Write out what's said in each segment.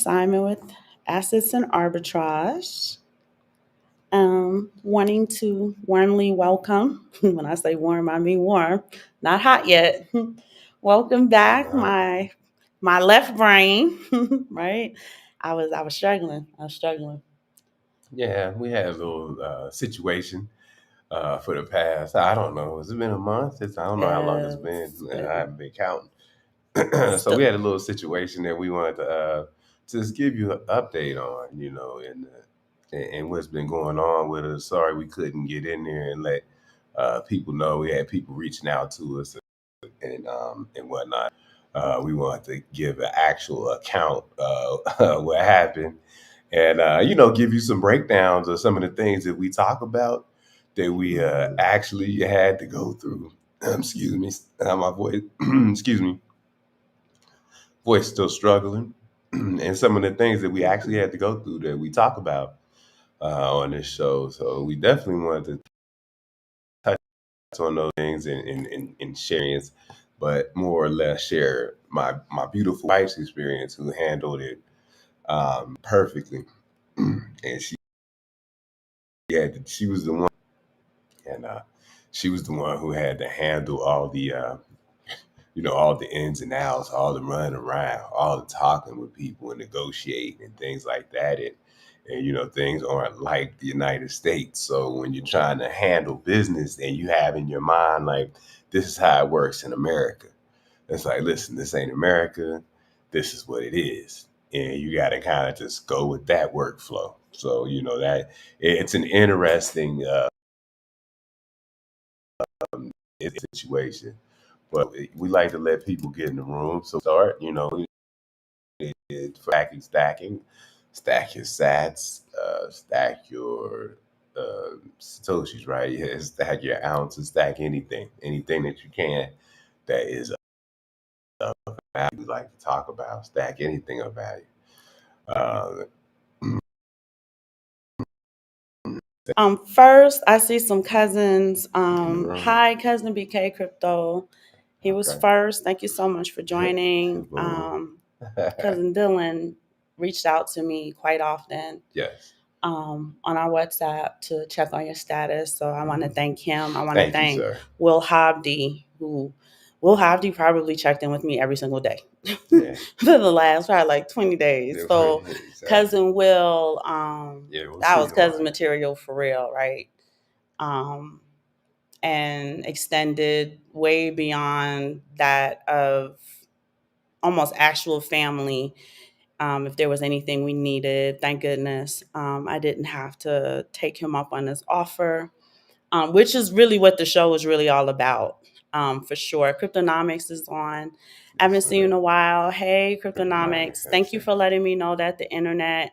Simon with Assets and Arbitrage. Wanting to warmly welcome, when I say warm, I mean warm, not hot yet. Welcome back, Uh, my left brain, right? I was struggling. I was struggling. yeah, we had a little situation for the past. I don't know. Has it been a month? I don't know how long it's been. It's I been haven't been counting. So we still had a little situation that we wanted to just give you an update on, and what's been going on with us. Sorry we couldn't get in there and let people know. We had people reaching out to us and whatnot. We wanted to give an actual account what happened, and give you some breakdowns of some of the things that we talk about that we actually had to go through. Excuse me, my voice. Excuse me, voice still struggling, and some of the things that we actually had to go through that we talk about on this show. So we definitely wanted to touch on those things and sharing, but more or less share my beautiful wife's experience, who handled it perfectly, and she was the one, and she was the one who had to handle all the all the ins and outs, all the running around, all the talking with people and negotiating and things like that. And things aren't like the United States. So when you're trying to handle business and you have in your mind like this is how it works in America, it's like, listen, this ain't America. This is what it is. And you got to kind of just go with that workflow. So, that it's an interesting situation. But we like to let people get in the room. So start, stacking, stack your sats, stack your satoshis, right? Yeah, stack your ounces, stack anything that you can that is of value. We like to talk about stack anything of value. Uh, First, I see some cousins. in the room. Hi, cousin BK Crypto. He was Okay. first. Thank you so much for joining. Boom. Cousin Dylan reached out to me quite often Yes. on our WhatsApp to check on your status. So I want to thank him. I want to Thank you, thank sir. Will Hobdy, who Will Hobdy probably checked in with me every single day Yeah. for the last probably like 20 days. So Exactly. cousin Will, Yeah, we'll that see was you cousin on. material for real, right? Um, and extended way beyond that of almost actual family. If there was anything we needed, thank goodness I didn't have to take him up on his offer, which is really what the show is really all about. For sure. Cryptonomics is on. I haven't Yes, seen you in sir. a while. Hey, Cryptonomics. Cryptonomics, I Thank you say. for letting me know that the internet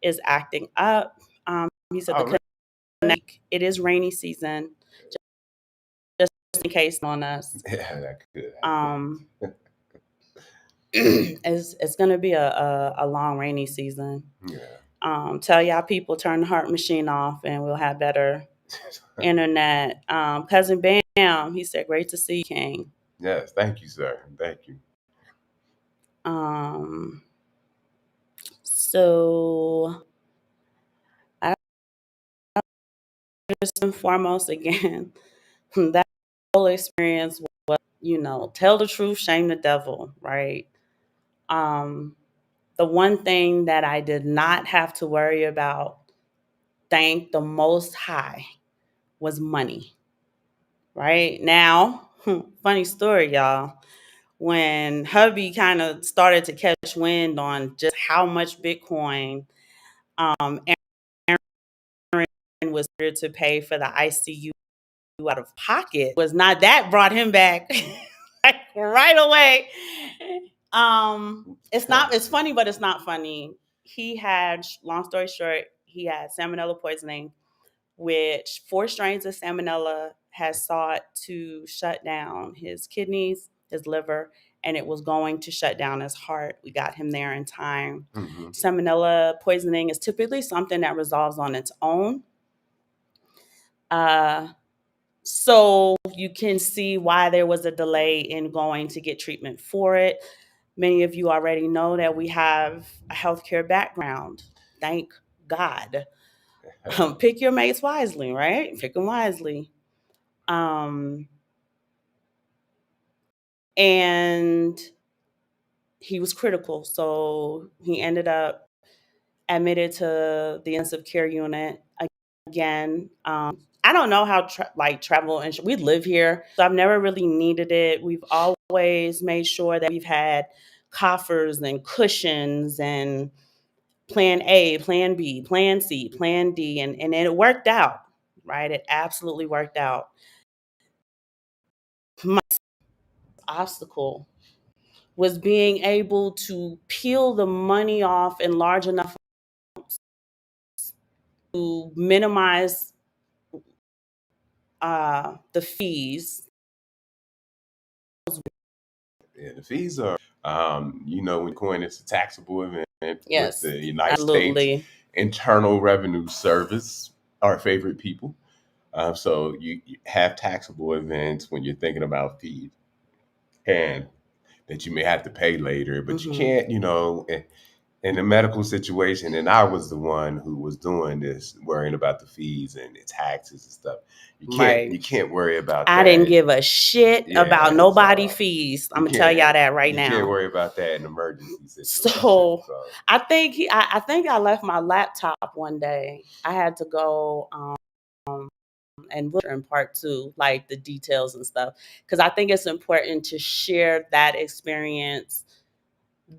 is acting up. He said Oh, the really? connect, it is rainy season, just in case on us. Yeah, that could happen. Um, it's going to be a long rainy season. Yeah. Tell y'all people turn the heart machine off and we'll have better internet. Cousin Bam, he said, great to see you, King. Yes, thank you, sir. Thank you. Um, so I first and foremost again, that whole experience was, tell the truth, shame the devil, right? Um, the one thing that I did not have to worry about, thank the Most High, was money. Right now, funny story, y'all. When hubby kind of started to catch wind on just how much Bitcoin Aaron was here to pay for the ICU out of pocket, was not that brought him back like right away. It's funny, but it's not funny. He had, long story short, he had salmonella poisoning, which 4 strains of salmonella has sought to shut down his kidneys, his liver, and it was going to shut down his heart. We got him there in time. Hmm. Salmonella poisoning is typically something that resolves on its own. Uh, so you can see why there was a delay in going to get treatment for it. Many of you already know that we have a healthcare background. Thank God. Pick your mates wisely, right? Pick them wisely. Um, and he was critical. So he ended up admitted to the intensive care unit again. I don't know how travel and we live here, so I've never really needed it. We've always made sure that we've had coffers and cushions and plan A, plan B, plan C, plan D, and it worked out, right? It absolutely worked out. My obstacle was being able to peel the money off in large enough to minimize the fees. Yeah, the fees are, when Bitcoin is a taxable event with Yes, the United States absolutely. Internal Revenue Service, our favorite people. So you have taxable events when you're thinking about fees and that you may have to pay later, but you Hmm. can't, in a medical situation. And I was the one who was doing this, worrying about the fees and the taxes and stuff. You Right. can't worry about I didn't that. give a shit about Yeah, nobody so fees. you I'm gonna tell y'all can't that right you can't now. worry about that in emergency situations. So So I think I left my laptop one day. I had to go and in part two, like the details and stuff, because I think it's important to share that experience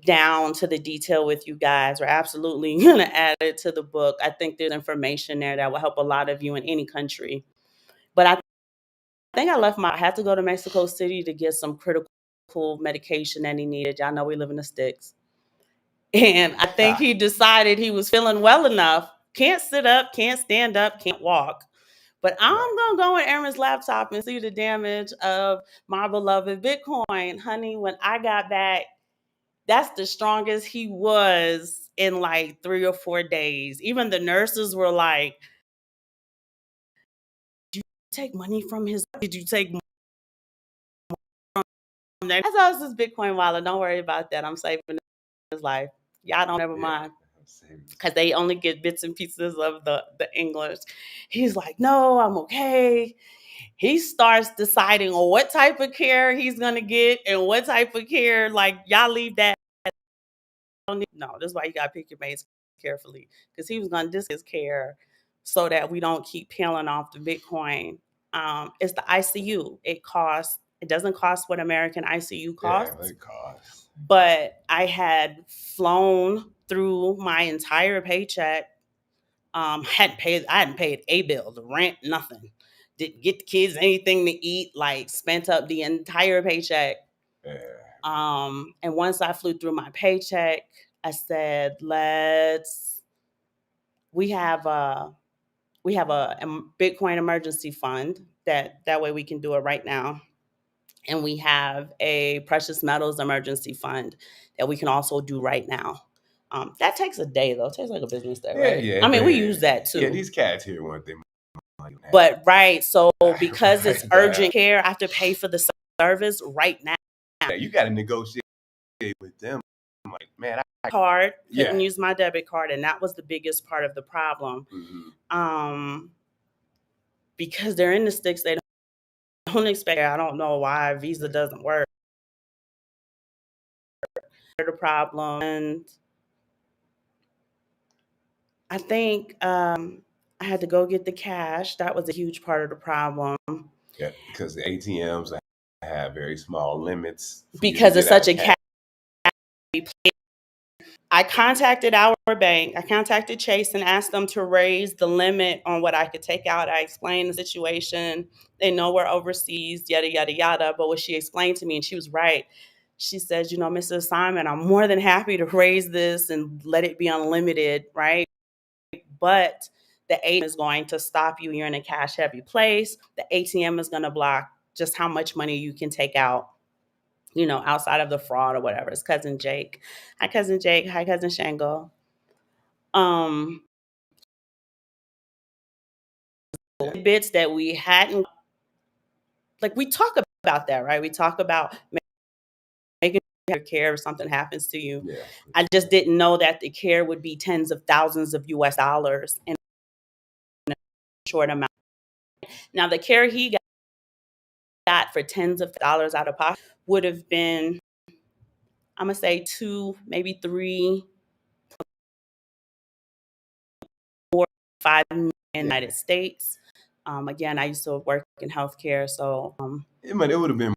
down to the detail with you guys. We're absolutely gonna add it to the book. I think there's information there that will help a lot of you in any country. But I think I had to go to Mexico City to get some critical medication that he needed. Y'all know we live in the sticks. And I think he decided he was feeling well enough. Can't sit up, can't stand up, can't walk. But right. I'm gonna go in Aaron's laptop and see the damage of my beloved Bitcoin. Honey, when I got back, that's the strongest he was in like 3 or 4 days. Even the nurses were like, "Did you take money from his? Did you take money from that?" I said, "It's this Bitcoin wallet. Don't worry about that. I'm saving his life. Y'all don't ever Yeah. mind." Because they only get bits and pieces of the English. He's like, "No, I'm okay." He starts deciding on what type of care he's gonna get and what type of care, like, y'all leave that. No, this is why you gotta pick your mates carefully. Because he was gonna disc his care so that we don't keep peeling off the Bitcoin. It's the ICU. It doesn't cost what American ICU Yeah, costs, it costs. but I had flown through my entire paycheck. I hadn't paid a bill, the rent, nothing. Didn't get the kids anything to eat, like spent up the entire paycheck. Yeah. And once I flew through my paycheck, I said, let's we have a Bitcoin emergency fund that way we can do it right now. And we have a precious metals emergency fund that we can also do right now. That takes a day though. It takes like a business day, Yeah, right? yeah. I mean, we use that Yeah, too. these cats here want their money But right, so because it's right now. urgent care, I have to pay for the service right now. Yeah, you gotta negotiate with them. I'm like, man, Card, couldn't yeah. use my debit card, and that was the biggest part of the problem. Hmm. Um, because they're in the sticks, they don't expect. I don't know why Visa doesn't work. The problem, and I think I had to go get the cash. That was a huge part of the problem Yeah, because the ATMs have very small limits for you to because get it's out such of a cash. cash. I contacted our bank. I contacted Chase and asked them to raise the limit on what I could take out. I explained the situation. They know we're overseas, yada, yada, yada. But what she explained to me, and she was right, she says, Mrs. Simon, I'm more than happy to raise this and let it be unlimited, right? But the ATM is going to stop you. You're in a cash heavy place. The ATM is going to block just how much money you can take out, outside of the fraud or whatever. It's cousin Jake. Hi, cousin Jake. Hi, cousin Shango. Um, Yeah, bits that we hadn't, like, we talk about that, right? We talk about making have care if something happens to you. Yeah. I just didn't know that the care would be tens of thousands of US dollars in a short amount. Now, the care he got for tens of dollars out of pocket would have been, I'm going to say, 2, maybe 3, 4, 5 in the United States. Again, I used to work in healthcare, so it would have been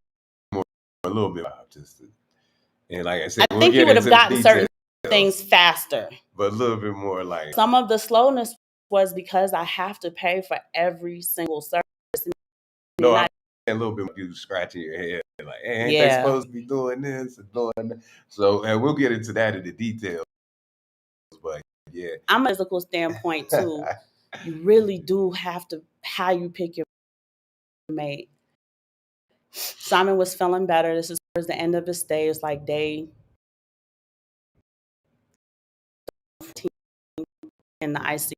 more, a little bit just to, and like I said, I we'll think you get would have into the gotten certain details, things faster. but a little bit more like Some of the slowness was because I have to pay for every single service. no, I'm a little bit you scratching your head like, hey, ain't they Yeah, supposed to be doing this and doing that? So, and we'll get into that in the details, but yeah, I'm a physical standpoint too. You really do have to how you pick your mate. Simon was feeling better. This is towards the end of his stay. It's like day 15 in the ICU.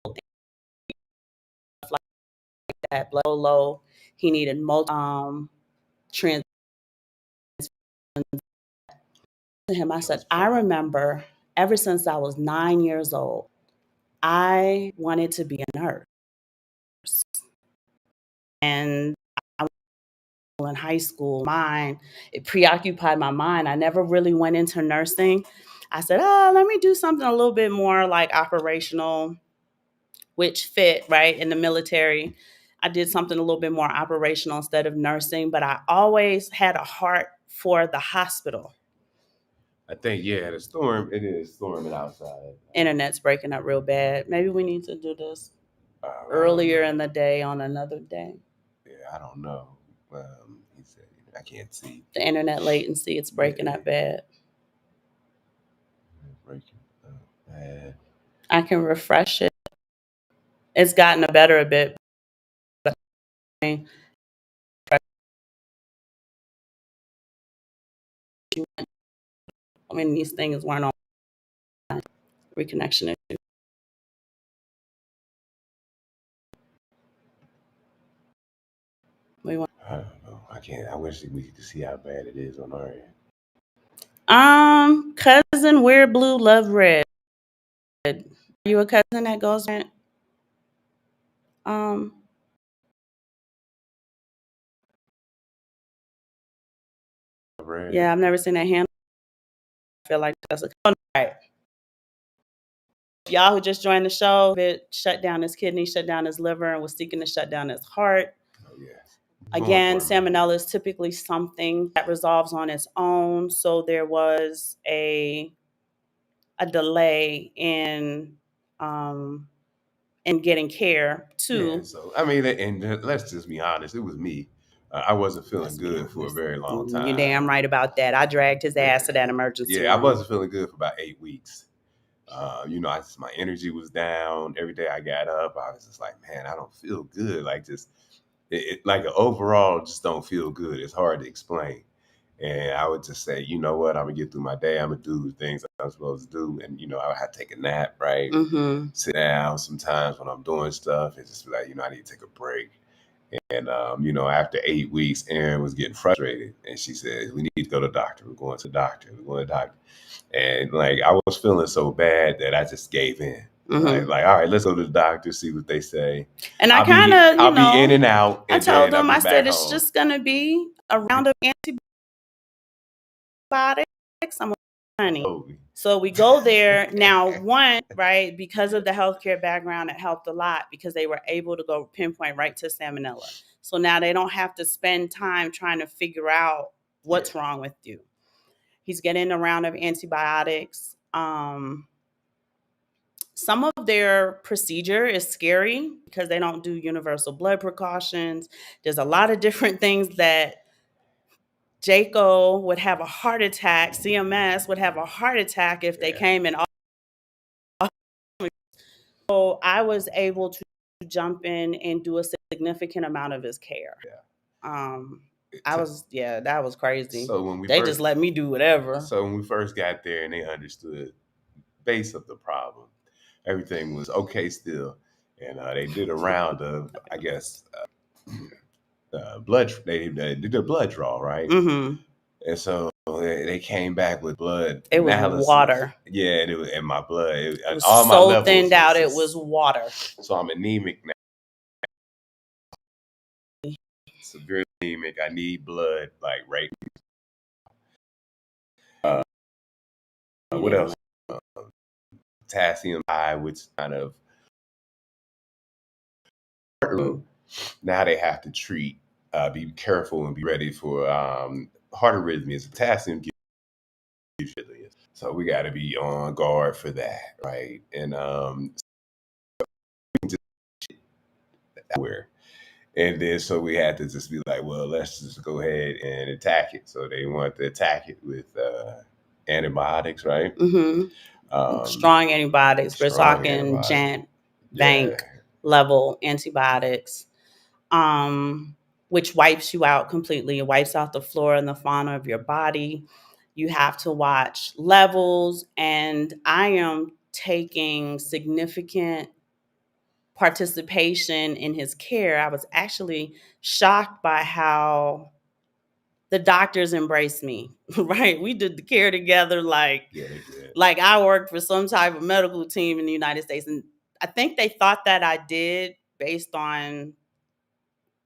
Like that, blood low. He needed multiple trans. To him, I said, I remember ever since I was 9 years old, I wanted to be a nurse. And I was in high school. It preoccupied my mind. I never really went into nursing. I said, oh, let me do something a little bit more like operational, which fit right in the military. I did something a little bit more operational instead of nursing, but I always had a heart for the hospital. I think the storm. It is storming outside. Internet's breaking up real bad. Maybe we need to do this earlier in the day on another day. Yeah, I don't know. He said I can't see The internet latency, it's breaking up bad. Breaking up bad. I can refresh it. It's gotten better a bit. But I mean, these things weren't on reconnection issue. We want. I don't know. I can't. I wish we could see how bad it is on our end. Cousin, weird blue, love red. Are you a cousin that goes red? Um, Red. yeah, I've never seen that hand. I feel like that's a right. Y'all who just joined the show, it shut down his kidney, shut down his liver, and was seeking to shut down his heart. Oh yeah. Again, salmonella is typically something that resolves on its own. So there was a delay in getting care too. Yeah, so I mean, and let's just be honest. It was me. I wasn't feeling good for a very long time. You're damn right about that. I dragged his ass to that emergency room. Yeah, I wasn't feeling good for about 8 weeks. My energy was down. Every day I got up, I was just like, man, I don't feel good. Like just like overall, just don't feel good. It's hard to explain. And I would just say, you know what, I'm gonna get through my day. I'm gonna do the things I'm supposed to do. And I would have to take a nap, right? Mm-hmm. Sit down sometimes when I'm doing stuff and just be like, I need to take a break. And after 8 weeks, Erin was getting frustrated, and she said, "We need to go to the doctor. We're going to the doctor. We're going to the doctor." And like I was feeling so bad that I just gave in. Mm-hmm. Like, all right, let's go to the doctor, see what they say. And I kind of, I'll be in and out. I And told then them, I said, it's home. just gonna be a round of antibiotics. I'm honey. So we go there now. One, right, because of the healthcare background, it helped a lot because they were able to go pinpoint right to salmonella. So now they don't have to spend time trying to figure out what's wrong with you. He's getting a round of antibiotics. Some of their procedure is scary because they don't do universal blood precautions. There's a lot of different things that JACO would have a heart attack. CMS would have a heart attack if they came in. So I was able to jump in and do a significant amount of his care. That was crazy. So when they just let me do whatever. So when we first got there and they understood base of the problem, everything was okay still. And they did a round of, I guess, blood. They did a blood draw, right? Mm-hmm. And so they came back with blood It was analysis. water. Yeah, and, and my blood, It was all my so levels thinned was out. It was just, water. so I'm anemic now, severely anemic. I need blood, like right. Uh, what else? Potassium high, which kind of now they have to treat, be careful and be ready for heart arrhythmias. Potassium gives you arrhythmias. So we got to be on guard for that, right? And where, and then so we had to just be like, well, let's just go ahead and attack it. So they wanted to attack it with antibiotics, right? Mm-hmm. Strong antibiotics. We're Strong talking antibiotics. giant Yeah. bank level antibiotics, which wipes you out completely. It wipes out the flora and the fauna of your body. You have to watch levels, and I am taking significant participation in his care. I was actually shocked by how the doctors embraced me. Right? We did the care together Yeah, they did. like I worked for some type of medical team in the United States. And I think they thought that I did based on,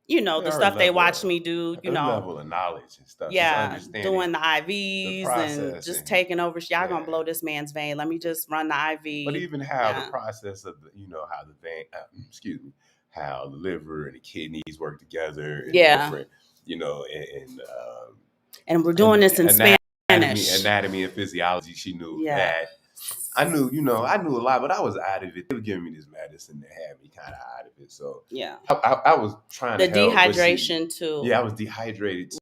the Our stuff they level watched of me do, level of knowledge and stuff, just yeah, understanding doing the the IVs and process just and taking over. Y'all yeah. gonna blow this man's vein. Let me just run the But IV. even how the Yeah. process of the, how the vein, excuse me, how the liver and the kidneys work together and the Yeah. different, and And we're doing this in Spanish. anatomy and physiology. She knew Yeah. that. I knew, I knew a lot, but I was out of it. They were giving me this medicine that had me kind of out of it. So Yeah. I was trying The to help, but dehydration too yeah, I was dehydrated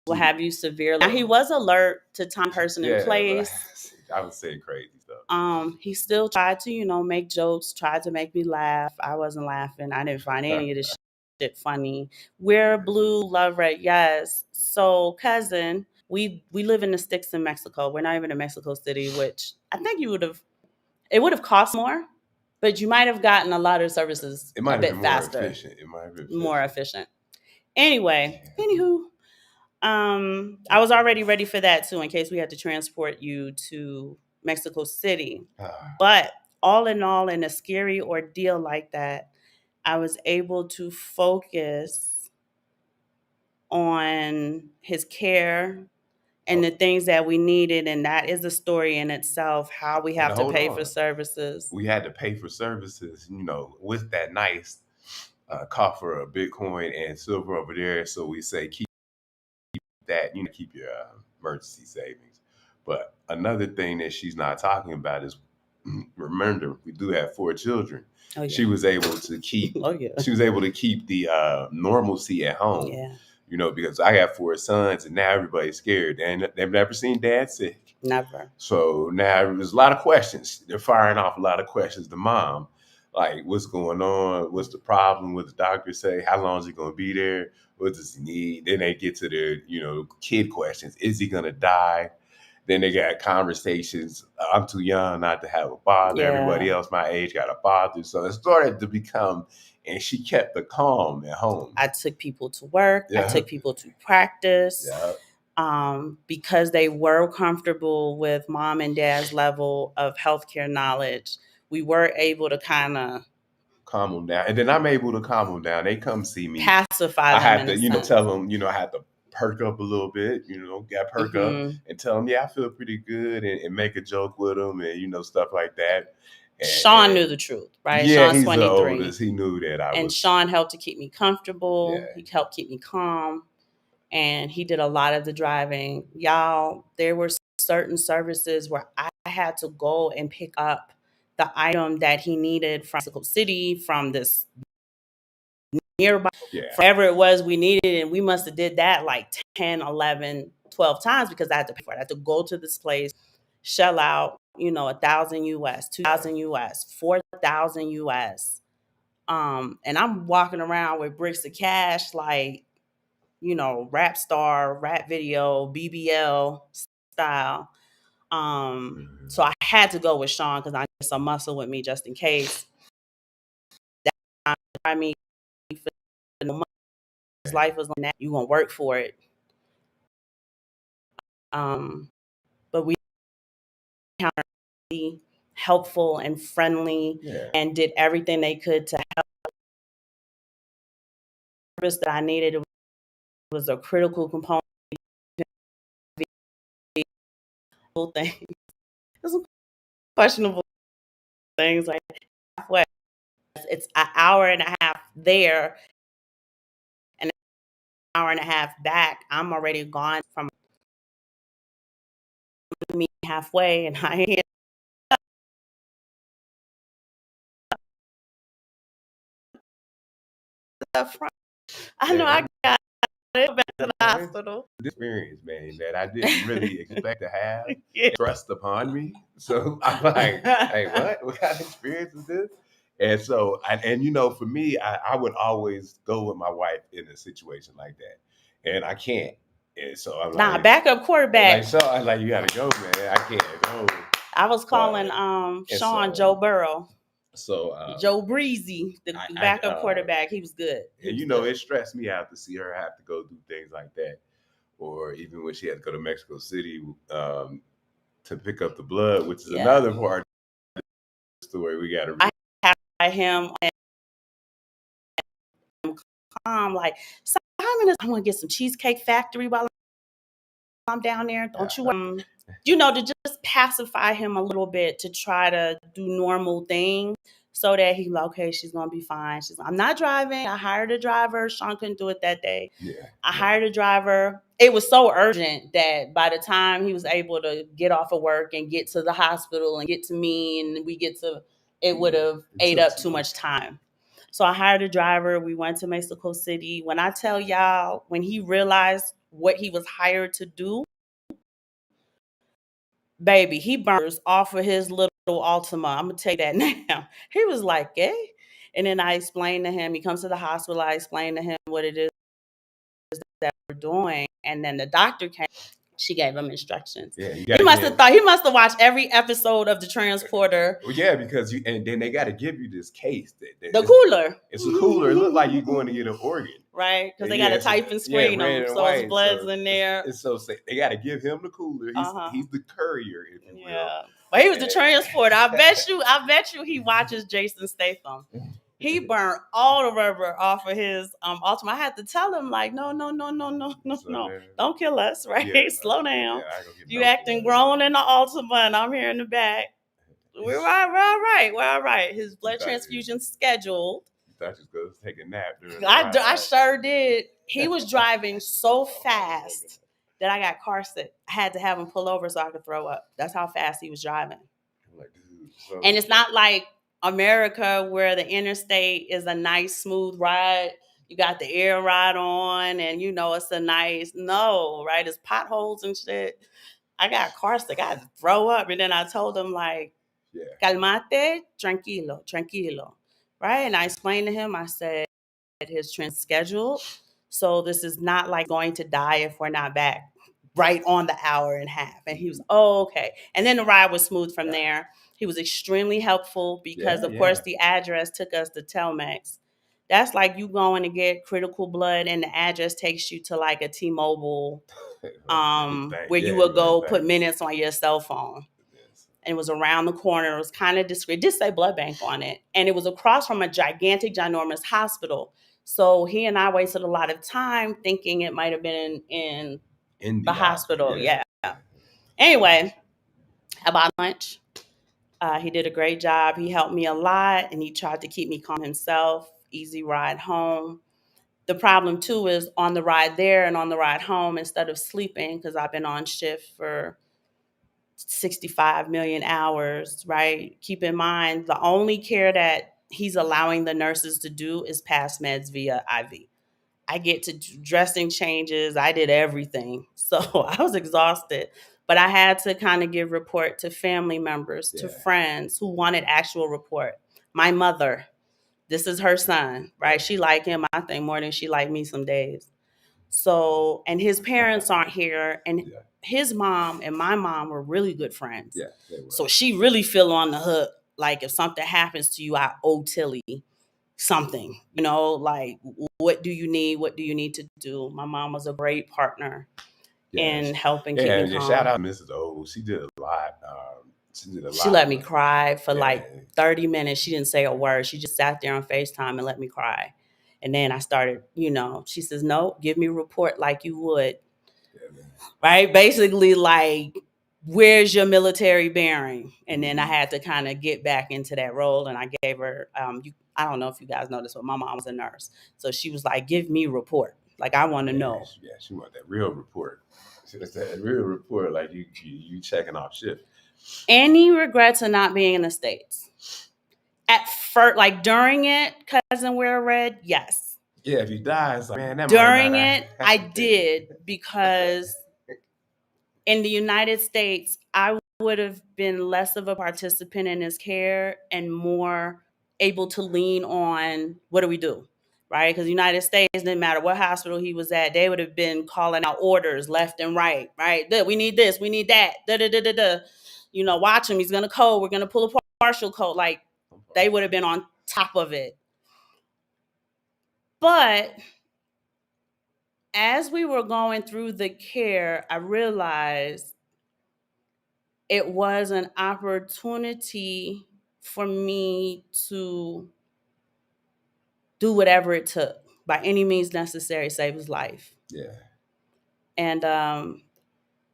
will too. have you severely. Now he was alert to time, person, and Yeah, but place. I was saying crazy stuff. He still tried to, make jokes, tried to make me laugh. I wasn't laughing. I didn't find any of this shit funny. We're blue, love red, yes. So, cousin, we live in the sticks in Mexico. We're not even in Mexico City, which I think it would have cost more, but you might have gotten a lot of services It a might have been bit more faster, efficient. It might have been more efficient. efficient. Anyway, Yeah. anywho, I was already ready for that too, in case we had to transport you to Mexico City. But all in all, in a scary ordeal like that, I was able to focus on his care and the things that we needed. And that is a story in itself, how we And have to hold pay for on, services. we had to pay for services, with that nice coffer of Bitcoin and silver over there. So we say keep that, keep your emergency savings. But another thing that she's not talking about is, remember, we do have 4 children. Oh, yeah. She was able to keep. Oh, yeah. She was able to keep the normalcy at home. Yeah. Because I got 4 sons, and now everybody's scared. And they've never seen dad sick. Never. So now there's a lot of questions. They're firing off a lot of questions to mom, like what's going on, what's the problem, what the doctor say, how long is he going to be there, what does he need. Then they get to their kid questions. Is he going to die? Then they got conversations. I'm too young not to have a father. Yeah. Everybody else my age got a father. So it started to become, and she kept the calm at home. I took people to work. Yeah. I took people to practice. Yeah. Because they were comfortable with mom and dad's level of healthcare knowledge, we were able to kind of calm them down. And then I'm able to calm them down. They come see me. pacify I them have in to, a sense. tell them, I have to perk up a little bit, got perk up and tell them, yeah, I feel pretty good, and make a joke with them and, stuff like that. Sean knew the truth, right? Yeah, Sean's he's 23. the oldest. He knew that I was. And Sean helped to keep me comfortable. Yeah. He helped keep me calm. And he did a lot of the driving. Y'all, there were certain services where I had to go and pick up the item that he needed from Mexico City, from this nearby, wherever it was we needed. And we must have did that like 10, 11, 12 times because I had to pay for it. I had to go to this place, shell out, 1,000 US, 2,000 US, 4,000 US. And I'm walking around with bricks of cash like, rap star, rap video, BBL style. So I had to go with Sean because I need some muscle with me just in case. I mean, his life was on that. You gonna work for it. But we counted really helpful and friendly Yeah. and did everything they could to help us that I needed. It was a critical component of the thing. There's some questionable things like halfway. It's an hour and a half there and an hour and a half back. I'm already gone from me halfway, and I hit the front. I know Man, I got it back to I'm the telling hospital. you, experience, man, that I didn't really expect to have Yeah. thrust upon me. So I'm like, hey, what? What kind of experience is this? And so, and you know, for me, I would always go with my wife in a situation like that, and I can't. And so I'm Nah, like, backup quarterback. so I'm like, you gotta go, man. I can't go. I was calling And Sean Joe so, Burrow, so Joe Breezy, the backup quarterback. He was good. He and was you know, good. it stressed me out to see her have to go do things like that, or even when she had to go to Mexico City to pick up the blood, which is Yeah. another part of the story we got to I read. had him and calm, like, Simon, I want to get some Cheesecake Factory while I'm down there. Don't you, to just pacify him a little bit to try to do normal things so that he's like, okay, she's going to be fine. I'm not driving. I hired a driver. Sean couldn't do it that day. Yeah, I hired a driver. It was so urgent that by the time he was able to get off of work and get to the hospital and get to me and it would have ate up too much time. So I hired a driver. We went to Mexico City. When I tell y'all, when he realized what he was hired to do, baby, he burns off of his little Altima. I'm gonna tell you that now. He was like, "Eh?" And then I explained to him. He comes to the hospital. I explained to him what it is that we're doing, and then the doctor came. She gave him instructions. yeah, you He got to must have thought he must have watched every episode of the Transporter. Well, yeah, because and then they got to give you this case that The cooler. it's a cooler. It looked like you're going to get an organ, right? Because they got to type and screen them, red and so his white. blood's So in there. it's so they got to give him the cooler. He's the courier, if you will. Yeah, but he was the transporter. I bet you, he watches Jason Statham. He burned all the rubber off of his Altima. I had to tell him like, no, don't kill us, right? Yeah, Slow down. Yeah, I ain't gonna get You no acting grown in the Altima, and I'm here in the back. We're all right. His blood transfusion scheduled. You thought you was gonna take a nap during the I sure did. He was driving so fast that I got car sick. I had to have him pull over so I could throw up. That's how fast he was driving. Like, dude, and it's not like America where the interstate is a nice, smooth ride. You got the air ride on, and it's a nice right? It's potholes and shit. I got car sick. I had to throw up, and then I told him like, "Calmate, tranquilo," right? And I explained to him. I said his train scheduled, so this is not like going to die if we're not back right on the hour and a half. And he was, oh, okay. And then the ride was smooth from there. He was extremely helpful because, of course, the address took us to Telmex. That's like you going to get critical blood, and the address takes you to like a T-Mobile, where you would go put minutes on your cell phone. And it was around the corner. It was kind of discreet. It did say blood bank on it. And it was across from a gigantic, ginormous hospital. So he and I wasted a lot of time thinking it might have been in the hospital. Yeah. Anyway, about lunch, he did a great job. He helped me a lot, and he tried to keep me calm himself. Easy ride home. The problem, too, is on the ride there and on the ride home, instead of sleeping, because I've been on shift for 65 million hours, right? Keep in mind, the only care that he's allowing the nurses to do is pass meds via IV. I get to dressing changes. I did everything. So I was exhausted, but I had to kind of give report to family members, to friends who wanted actual report. My mother, this is her son, right? She liked him, I think, more than she liked me some days. So, and his parents aren't here, and his mom and my mom were really good friends. Yeah, they were. So she really feel on the hook. Like if something happens to you, I owe Tilly something. Like what do you need? What do you need to do? My mom was a great partner. Yes. and helping keep Yeah, me and shout calm. out Mrs. O. She did a lot. She did a She lot let of me cry for yeah, like 30 minutes. She didn't say a word. She just sat there on FaceTime and let me cry. And then I started, she says, no, give me a report like you would, yeah, man. right? Basically, like, where's your military bearing? And then I Mhm. had to kind of get back into that role. And I gave her, I don't know if you guys know this, but my mom was a nurse. So she was like, give me a report. Like, I want to Yeah, know. she want that real report. It's that real report, like you checking off shift. Any regrets of not being in the States? At first, like during it, Cousin Wear Red, yes. Yeah, if you die, it's like, man, that might not During have it, I happened. did because in the United States, I would have been less of a participant in his care and more able to lean on what do we do, right? Because the United States, didn't matter what hospital he was at, they would have been calling out orders left and right, right? We need this, we need that, da da da da da. Watch him, he's gonna code, we're gonna pull a partial code. Like they would have been on top of it. But as we were going through the care, I realized it was an opportunity for me to do whatever it took by any means necessary to save his life. Yeah, And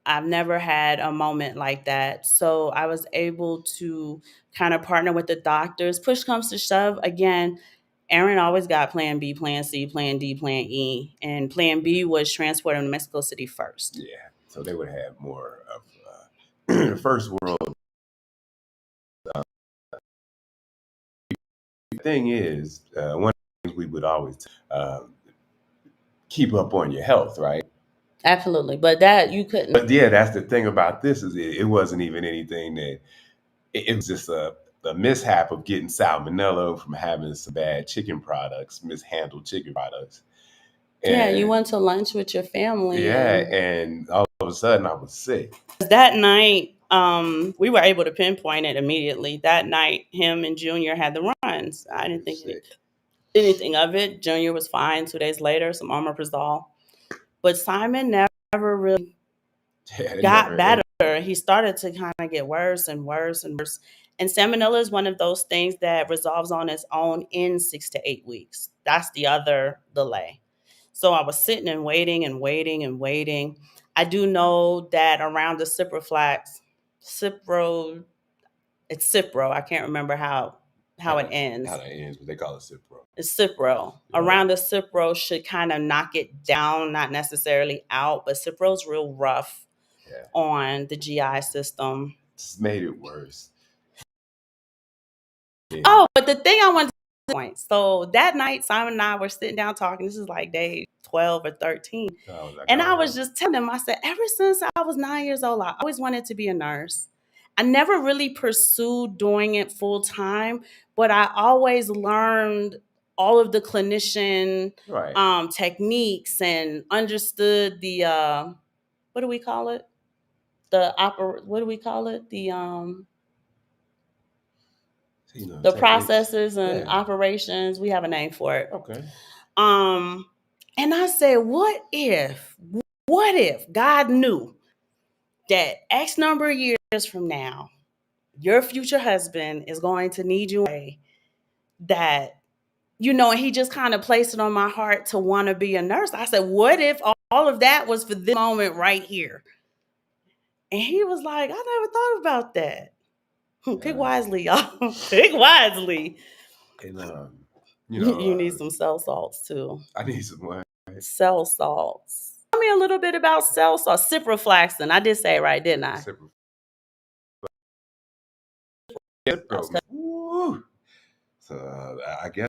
I've never had a moment like that. So I was able to kind of partner with the doctors. Push comes to shove, again, Aaron always got plan B, plan C, plan D, plan E. And plan B was transport him to Mexico City first. yeah. So they would have more of the first world. The thing is, one of the things we would always keep up on your health, right? Absolutely. But that you couldn't. But yeah, that's the thing about this is it wasn't even anything that it was just a mishap of getting salmonella from having some bad chicken products, mishandled chicken products. Yeah, you And went to lunch with your family yeah, and and all of a sudden I was sick. that night, we were able to pinpoint it immediately. That night, him and Junior had the runs. I He didn't was think sick. anything of it. Junior was fine 2 days later, some omeprazole. But Simon never really Yeah, it got never better. ended. He started to kind of get worse and worse and worse. And salmonella is one of those things that resolves on its own in 6 to 8 weeks. That's the other delay. So I was sitting and waiting and waiting and waiting. I do know that around the Cipro, it's Cipro. I can't remember how it How ends. that ends, but they call it Cipro. It's Cipro. Yeah, Around the Cipro should kind of knock it down, not necessarily out, but Cipro's real rough yeah. on the GI system. It's made it worse. Yeah. Oh, but the thing I wanted to point. So that night, Simon and I were sitting down talking. This is like day 12 or 13. I was like, And I all was right. just telling him, I said, ever since I was 9 years old, I always wanted to be a nurse. I never really pursued doing it full time, but I always learned all of the clinician Right. techniques and understood the what do we call it? What do we call it? So, you know, The techniques. processes and Yeah. operations. We have a name for it. Okay. Um, and I said, what if God knew that X number of years from now, your future husband is going to need you in a way that, and he just kind of placed it on my heart to want to be a nurse. I said, what if all of that was for this moment right here? And he was like, I never thought about that. Pick Uh, wisely, y'all. Pick wisely. and You need some cell salts too. I need some more. Cell salts. Tell me a little bit about cell salts. Ciprofloxacin. I did say it right, didn't I? Cipro. Woo. So I guess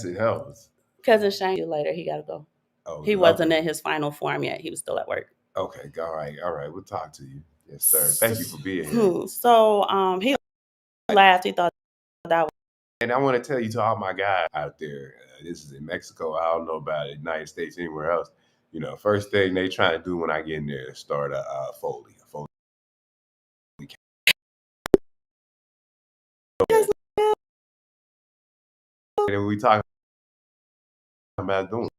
it helps. Cousin Shane, you later. He got to go. Oh, He wasn't okay. in his final form yet. He was still at work. Okay. All right. All right. We'll talk to you. Yes, sir. Thank you for being here. So he laughed. He thought that was. And I want to tell you to all my guys out there, this is in Mexico. I don't know about the United States, anywhere else. First thing they try to do when I get in there is start a Foley. And we talk about doing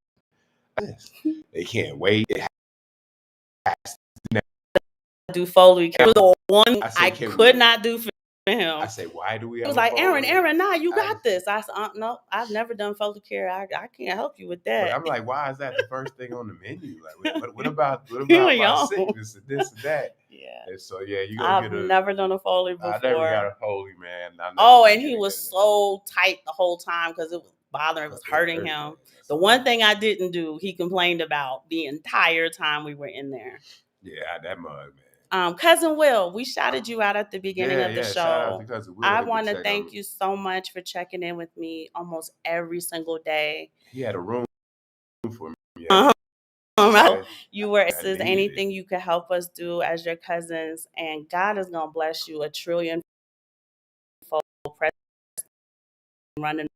this. They can't wait. do Foley. It was the one I said, I can could we? not do for him. I said, why do we He have was a like, Foley? Aaron, nah, you got this. I said, no, I've never done Foley care. I can't help you with But that. I'm like, why is that the first thing on the menu? Like, what about You and my your own. sickness and this and that? Yeah. And so yeah, you gonna I've get a. never done a Foley I never got before. a Foley, man. I never Oh, and did he any was good at that. so tight the whole time because it was bothering, it was hurting hurt, him. man. The one thing I didn't do, he complained about the entire time we were in there. Yeah, that mug, man. Cousin Will, we shouted you out at the beginning of the show. Shout out to Cousin Will. I He want to check thank on- you so much for checking in with me almost every single day. He had a room for me. Uh-huh. So You were, I is needed anything it. you could help us do as your cousins, and God is gonna bless you a trillion fold running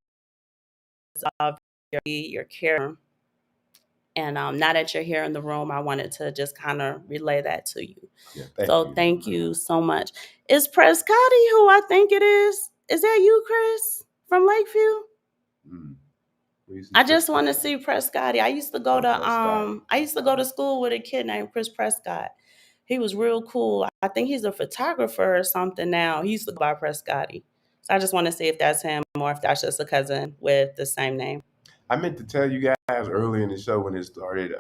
of your care. And now that you're here in the room, I wanted to just kind of relay that to you. Yeah, thank you so much. Is Prescotti who I think it is? Is that you, Chris, from Lakeview? I just want to see Prescotti. I used to go to school with a kid named Chris Prescott. He was real cool. I think he's a photographer or something now. He used to go by Prescotti. So I just want to see if that's him or if that's just a cousin with the same name. I meant to tell you guys early in the show when it started,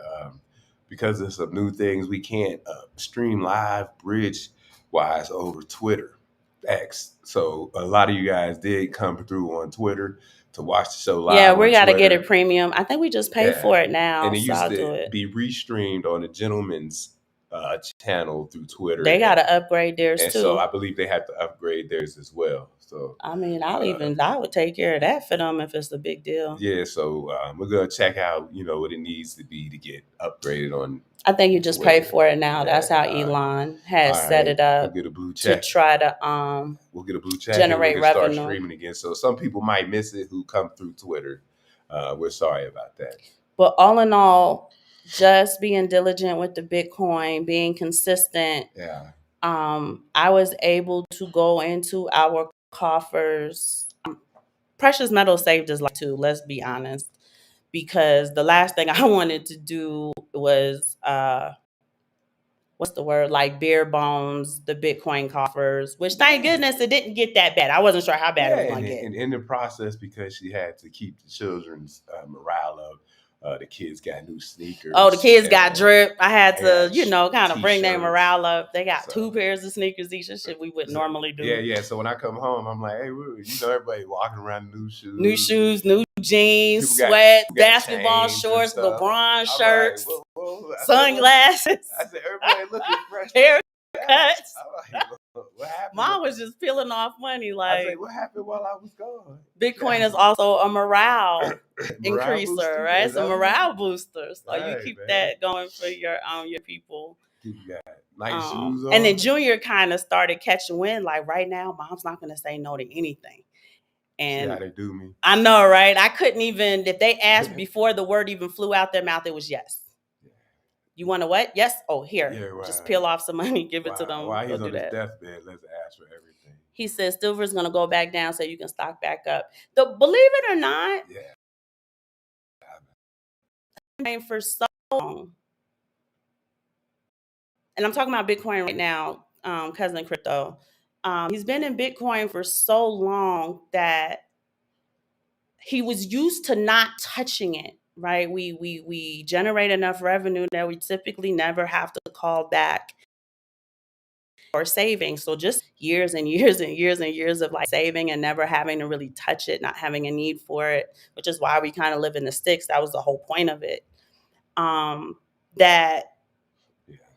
because of some new things, we can't stream live bridge wise over Twitter X. So a lot of you guys did come through on Twitter to watch the show live. Yeah, we got to get it premium. I think we just pay for it now. And it used I'll to do it. be restreamed on the Gentleman's channel through Twitter. They got to upgrade theirs and too. So I believe they have to upgrade theirs as well. So I mean, I would take care of that for them if it's a big deal. Yeah, so we're gonna check out, what it needs to be to get upgraded on. I think you just pay for it now. That's how Elon has set it up. We'll get a blue check to try to we'll get a blue check generate and we can revenue. start streaming again. So some people might miss it who come through Twitter. We're sorry about that. But all in all, just being diligent with the Bitcoin, being consistent. Yeah. I was able to go into our coffers. Precious metal saved his life too, let's be honest. Because the last thing I wanted to do was what's the word? Like bare bones, the Bitcoin coffers, which thank goodness it didn't get that bad. I wasn't sure how bad it was going to get. And in the process, because she had to keep the children's morale up, the kids got new sneakers. Oh, the kids got drip. I had to, kind of bring their t-shirts. morale up. They got 2 pairs of sneakers each and shit we wouldn't normally do. Yeah. So when I come home, I'm like, hey, everybody walking around in new shoes, new jeans, sweats, basketball shorts, LeBron shirts, like, sunglasses. I said, everybody looking fresh. Haircuts. Like, what happened? Mom was just peeling off money. Like, I said, what happened while I was gone? Bitcoin is also a morale increaser, booster, right? It's a morale booster. So right, you keep that going for your people. You got nice shoes on. And then Junior kind of started catching wind. Like right now, Mom's not going to say no to anything. And see how they do me. I know, right? I couldn't even, if they asked before the word even flew out their mouth, it was yes. You want to what? Yes. Oh, here. Yeah, right. Just peel off some money, give it to them. While he's on his deathbed, let's ask for everything. He says silver's going to go back down so you can stock back up. Believe it or not, for so long, and I'm talking about Bitcoin right now, cousin crypto. He's been in Bitcoin for so long that he was used to not touching it. Right, we generate enough revenue that we typically never have to call back or saving. So just years and years and years and years of like saving and never having to really touch it, not having a need for it, which is why we kind of live in the sticks. That was the whole point of it. That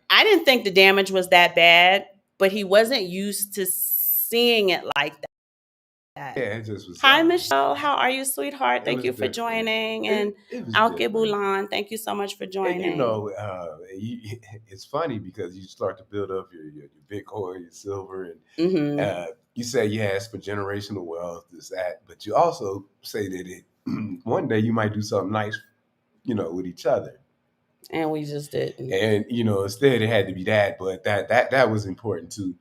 I didn't think the damage was that bad, but he wasn't used to seeing it like that. Yeah, it just was. Hi, Michelle. How are you, sweetheart? Thank you for joining. And Alke Bulan, thank you so much for joining. And, it's funny because you start to build up your Bitcoin, your silver, and you say, it's for generational wealth, this, that. But you also say that one day you might do something nice, with each other. And we just didn't. And, instead it had to be that. But that was important too.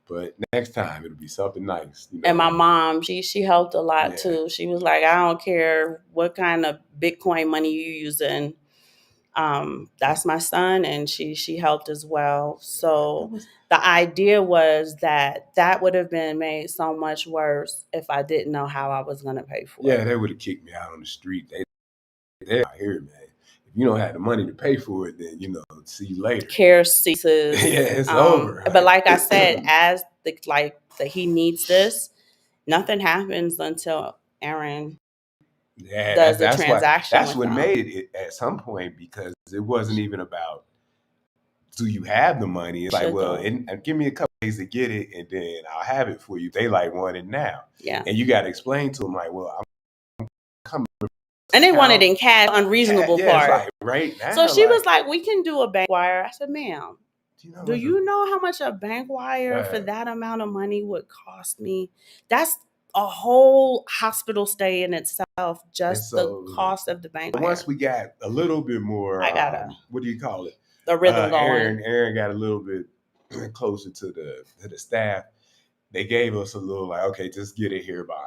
But next time it'll be something nice. And my mom, she helped a lot too. She was like, I don't care what kind of Bitcoin money you're using. That's my son, and she helped as well. That So was the idea was that that would have been made so much worse if I didn't know how I was going to pay for yeah. it. They would have kicked me out on the street. They out here, man. If you don't have the money to pay for it, then see you later. Care Yeah, ceases. it's over. But like I said, as the he needs this, nothing happens until Aaron Yeah, does the that's why transaction that's with what them. made it at some point because it wasn't even about do you have the money. It's like, Should well, do. give me a couple days to get it, and then I'll have it for you. They like want it now, Yeah. and you got to explain to them like, well, I'm coming And they wanted out. in cash, unreasonable Yeah, it's part. like right So now, she like, was like, we can do a bank wire. I said, ma'am, do you know do what's you know how much a bank wire for uh, that amount of money would cost me? That's a whole hospital stay in itself, and just the so cost of the bank once wire. we got a little bit more, I got what do you call it? a rhythm going. Aaron got a little bit closer to the staff. They gave us a little like, okay, just get it here by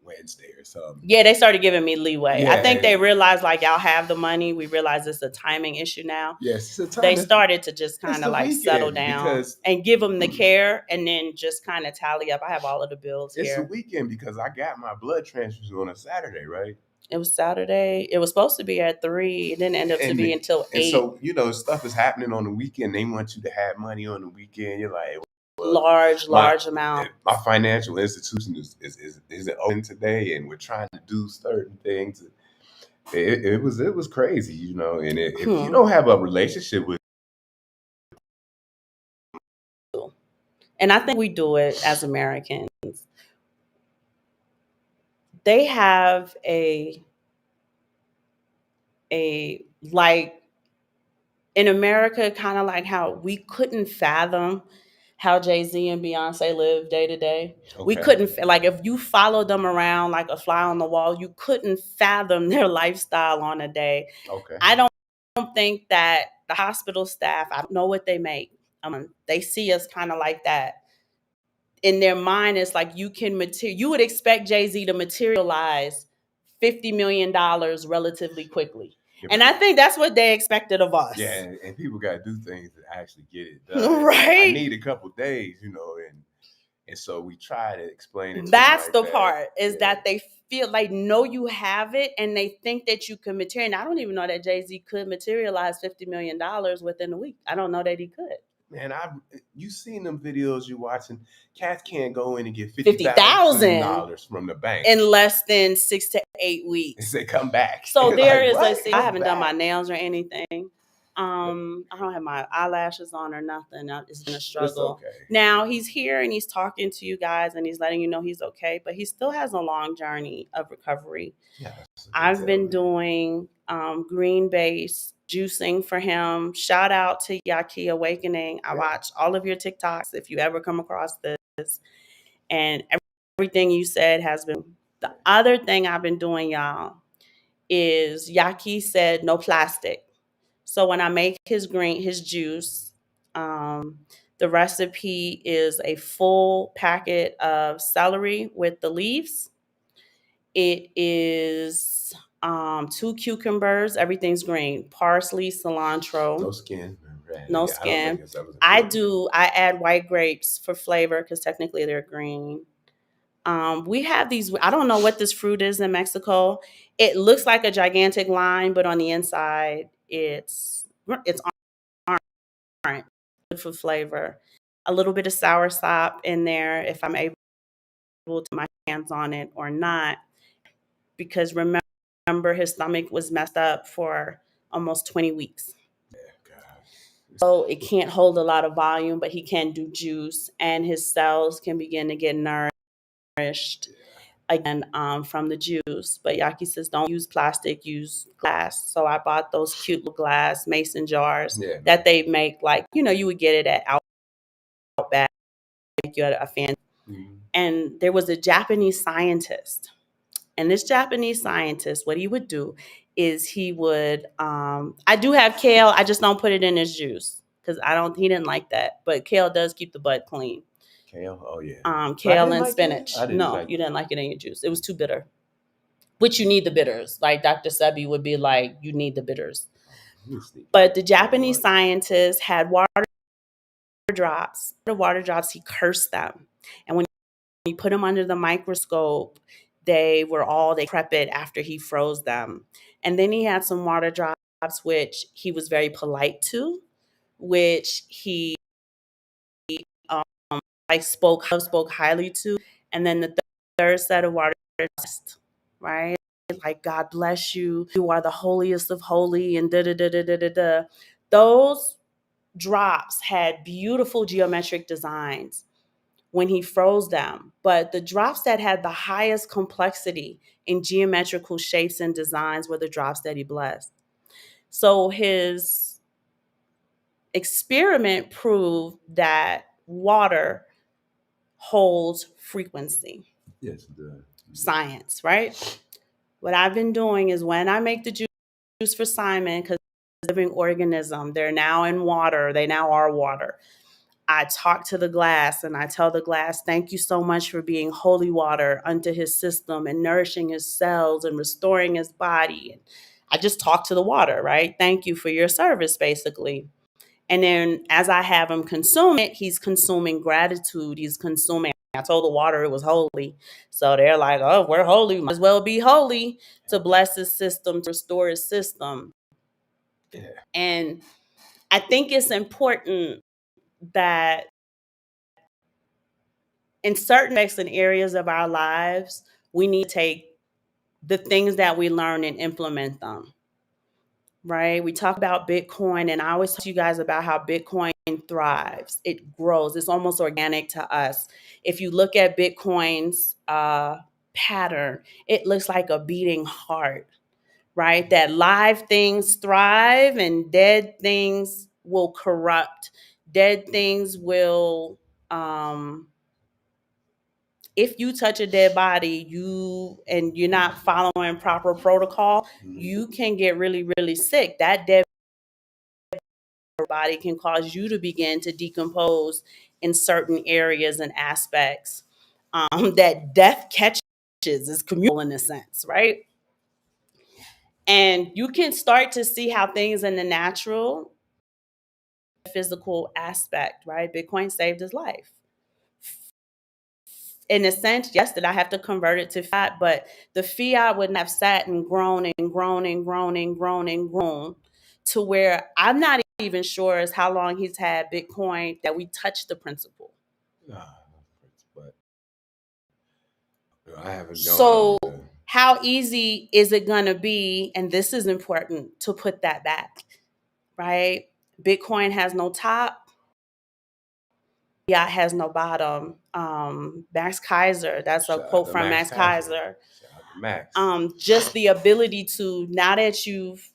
Wednesday or something. Yeah, they started giving me leeway. I think Yeah, they realized like y'all have the money. We realize it's a timing issue now. yes, it's a They time. started to just It's kind of the like settle weekend down because and give them the care and then just kind of tally up. I have all of the bills it's the here. weekend because I got my blood transfusion on a Saturday, right? It was Saturday. It was supposed to be at 3. It didn't end up to be until And 8. so stuff is happening on the weekend. They want you to have money on the weekend. You're like, well, my Large amount. my financial institution isn't open today, and we're trying to do certain things. It was crazy, And if you don't have a relationship with, And I think we do it as Americans. They have a like in America, kind of like how we couldn't fathom how Jay-Z and Beyonce live day to day. We okay, couldn't, like, if you followed them around like a fly on the wall, you couldn't fathom their lifestyle on a day. okay, I don't think that the hospital staff, I don't know what they make. They see us kind of like that. In their mind, it's like you would expect Jay-Z to materialize $50 million relatively quickly. yeah, And I think that's what they expected of yeah, us. and people got to do things to actually get it done. It's like I Right? need a couple days, and so we try to explain it to them That's like the that. part, is Yeah, that they feel like know you have it and they think that you can materialize. And I don't even know that Jay-Z could materialize $50 million within a week. I don't know that he could. man, you seen them videos you watching? Cats can't go in and get $50,000 $50,000 from the bank in less than 6 to 8 and weeks. say come back. So there Like is what? I Come haven't done my back. nails or anything. I don't have my eyelashes on or nothing. It's been a It's struggle. okay. Now he's here and he's talking to you guys and he's letting you know he's okay, but he still has a long journey of recovery. Yeah, I've been doing green base juicing for him. Shout out to Yaki Awakening. I watch all of your TikToks if you ever come across this. And everything you said has been. The other thing I've been doing, y'all, is Yaki said no plastic. So when I make his juice, the recipe is a full packet of celery with the leaves. It is 2 cucumbers, everything's green, parsley, cilantro, No skin. Right. no I don't think skin. that was important. I add white grapes for flavor because technically they're green. We have these. I don't know what this fruit is in Mexico. It looks like a gigantic lime, but on the inside, it's orange. Good for flavor. A little bit of sour sop in there if I'm able to put my hands on it or not. Because remember, his stomach was messed up for almost 20 weeks. Yeah, God. So it can't hold a lot of volume, but he can do juice, and his cells can begin to get nourished again from the juice. But Yaki says don't use plastic, use glass. So I bought those cute little glass mason jars that they make, like, you would get it at Outback. You had a fan. Mm-hmm. And there was a Japanese scientist. And this Japanese scientist, what he would do is he would, I do have kale, I just don't put it in his juice because he didn't like that. But kale does keep the butt clean. Kale? Oh, yeah. Kale and spinach. No, you didn't like it in your juice. It was too bitter, which you need the bitters. Like Dr. Sebi would be like, you need the bitters. But the Japanese scientists had water drops. The water drops, he cursed them. And when he put them under the microscope, they were all decrepit after he froze them. And then he had some water drops, which he was very polite to, which he um, spoke highly to. And then the third set of water drops, right? Like, God bless you. You are the holiest of holy, and da da da da da da da. Those drops had beautiful geometric designs when he froze them, but the drops that had the highest complexity in geometrical shapes and designs were the drops that he blessed. So his experiment proved that water holds frequency. Yes, it does. Science, right? What I've been doing is when I make the juice for Simon, because living organism, they're now in water, they now are water. I talk to the glass and I tell the glass, thank you so much for being holy water unto his system and nourishing his cells and restoring his body. And I just talk to the water, right? Thank you for your service, basically. And then as I have him consume it, he's consuming gratitude. He's consuming. I told the water it was holy. So they're like, oh, we're holy. Might as well be holy to bless his system, to restore his system. Yeah. And I think it's important that in certain aspects and areas of our lives, we need to take the things that we learn and implement them. Right? We talk about Bitcoin, and I always talk to you guys about how Bitcoin thrives. It grows. It's almost organic to us. If you look at Bitcoin's pattern, it looks like a beating heart, right? That live things thrive and dead things will corrupt. Dead things will if you touch a dead body, you're not following proper protocol, you can get really, really sick. That dead body can cause you to begin to decompose in certain areas and aspects. That death catches is communal in a sense, right? And you can start to see how things in the natural, physical aspect, right? Bitcoin saved his life. In a sense, yes, did I have to convert it to fiat? But the fiat wouldn't have sat and grown and grown and grown and grown and grown to where I'm not even sure as how long he's had Bitcoin that we touched the principle. But I haven't gone So on to. how easy is it going to be? And this is important to put that back, right? Bitcoin has no top. Fiat has no bottom. Max Kaiser, that's a Shout out quote to from Max Max Kaiser. Kaiser. Shout out to Max. Just the ability to, now that you've,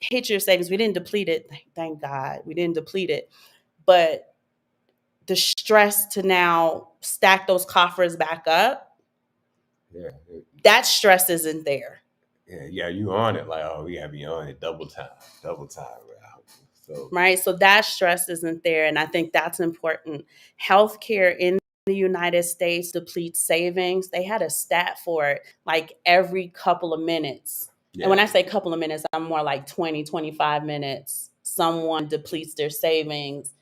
hit your savings, we didn't deplete it. Thank God we didn't deplete it. But the stress to now stack those coffers back up, Yeah. that stress isn't there. Yeah, you on it. Like, oh, we gotta be on it double time. So Right. So that stress isn't there. And I think that's important. Healthcare in the United States depletes savings. They had a stat for it like every couple of minutes. And when I say couple of minutes, I'm more like 20, 25 minutes. Someone depletes their savings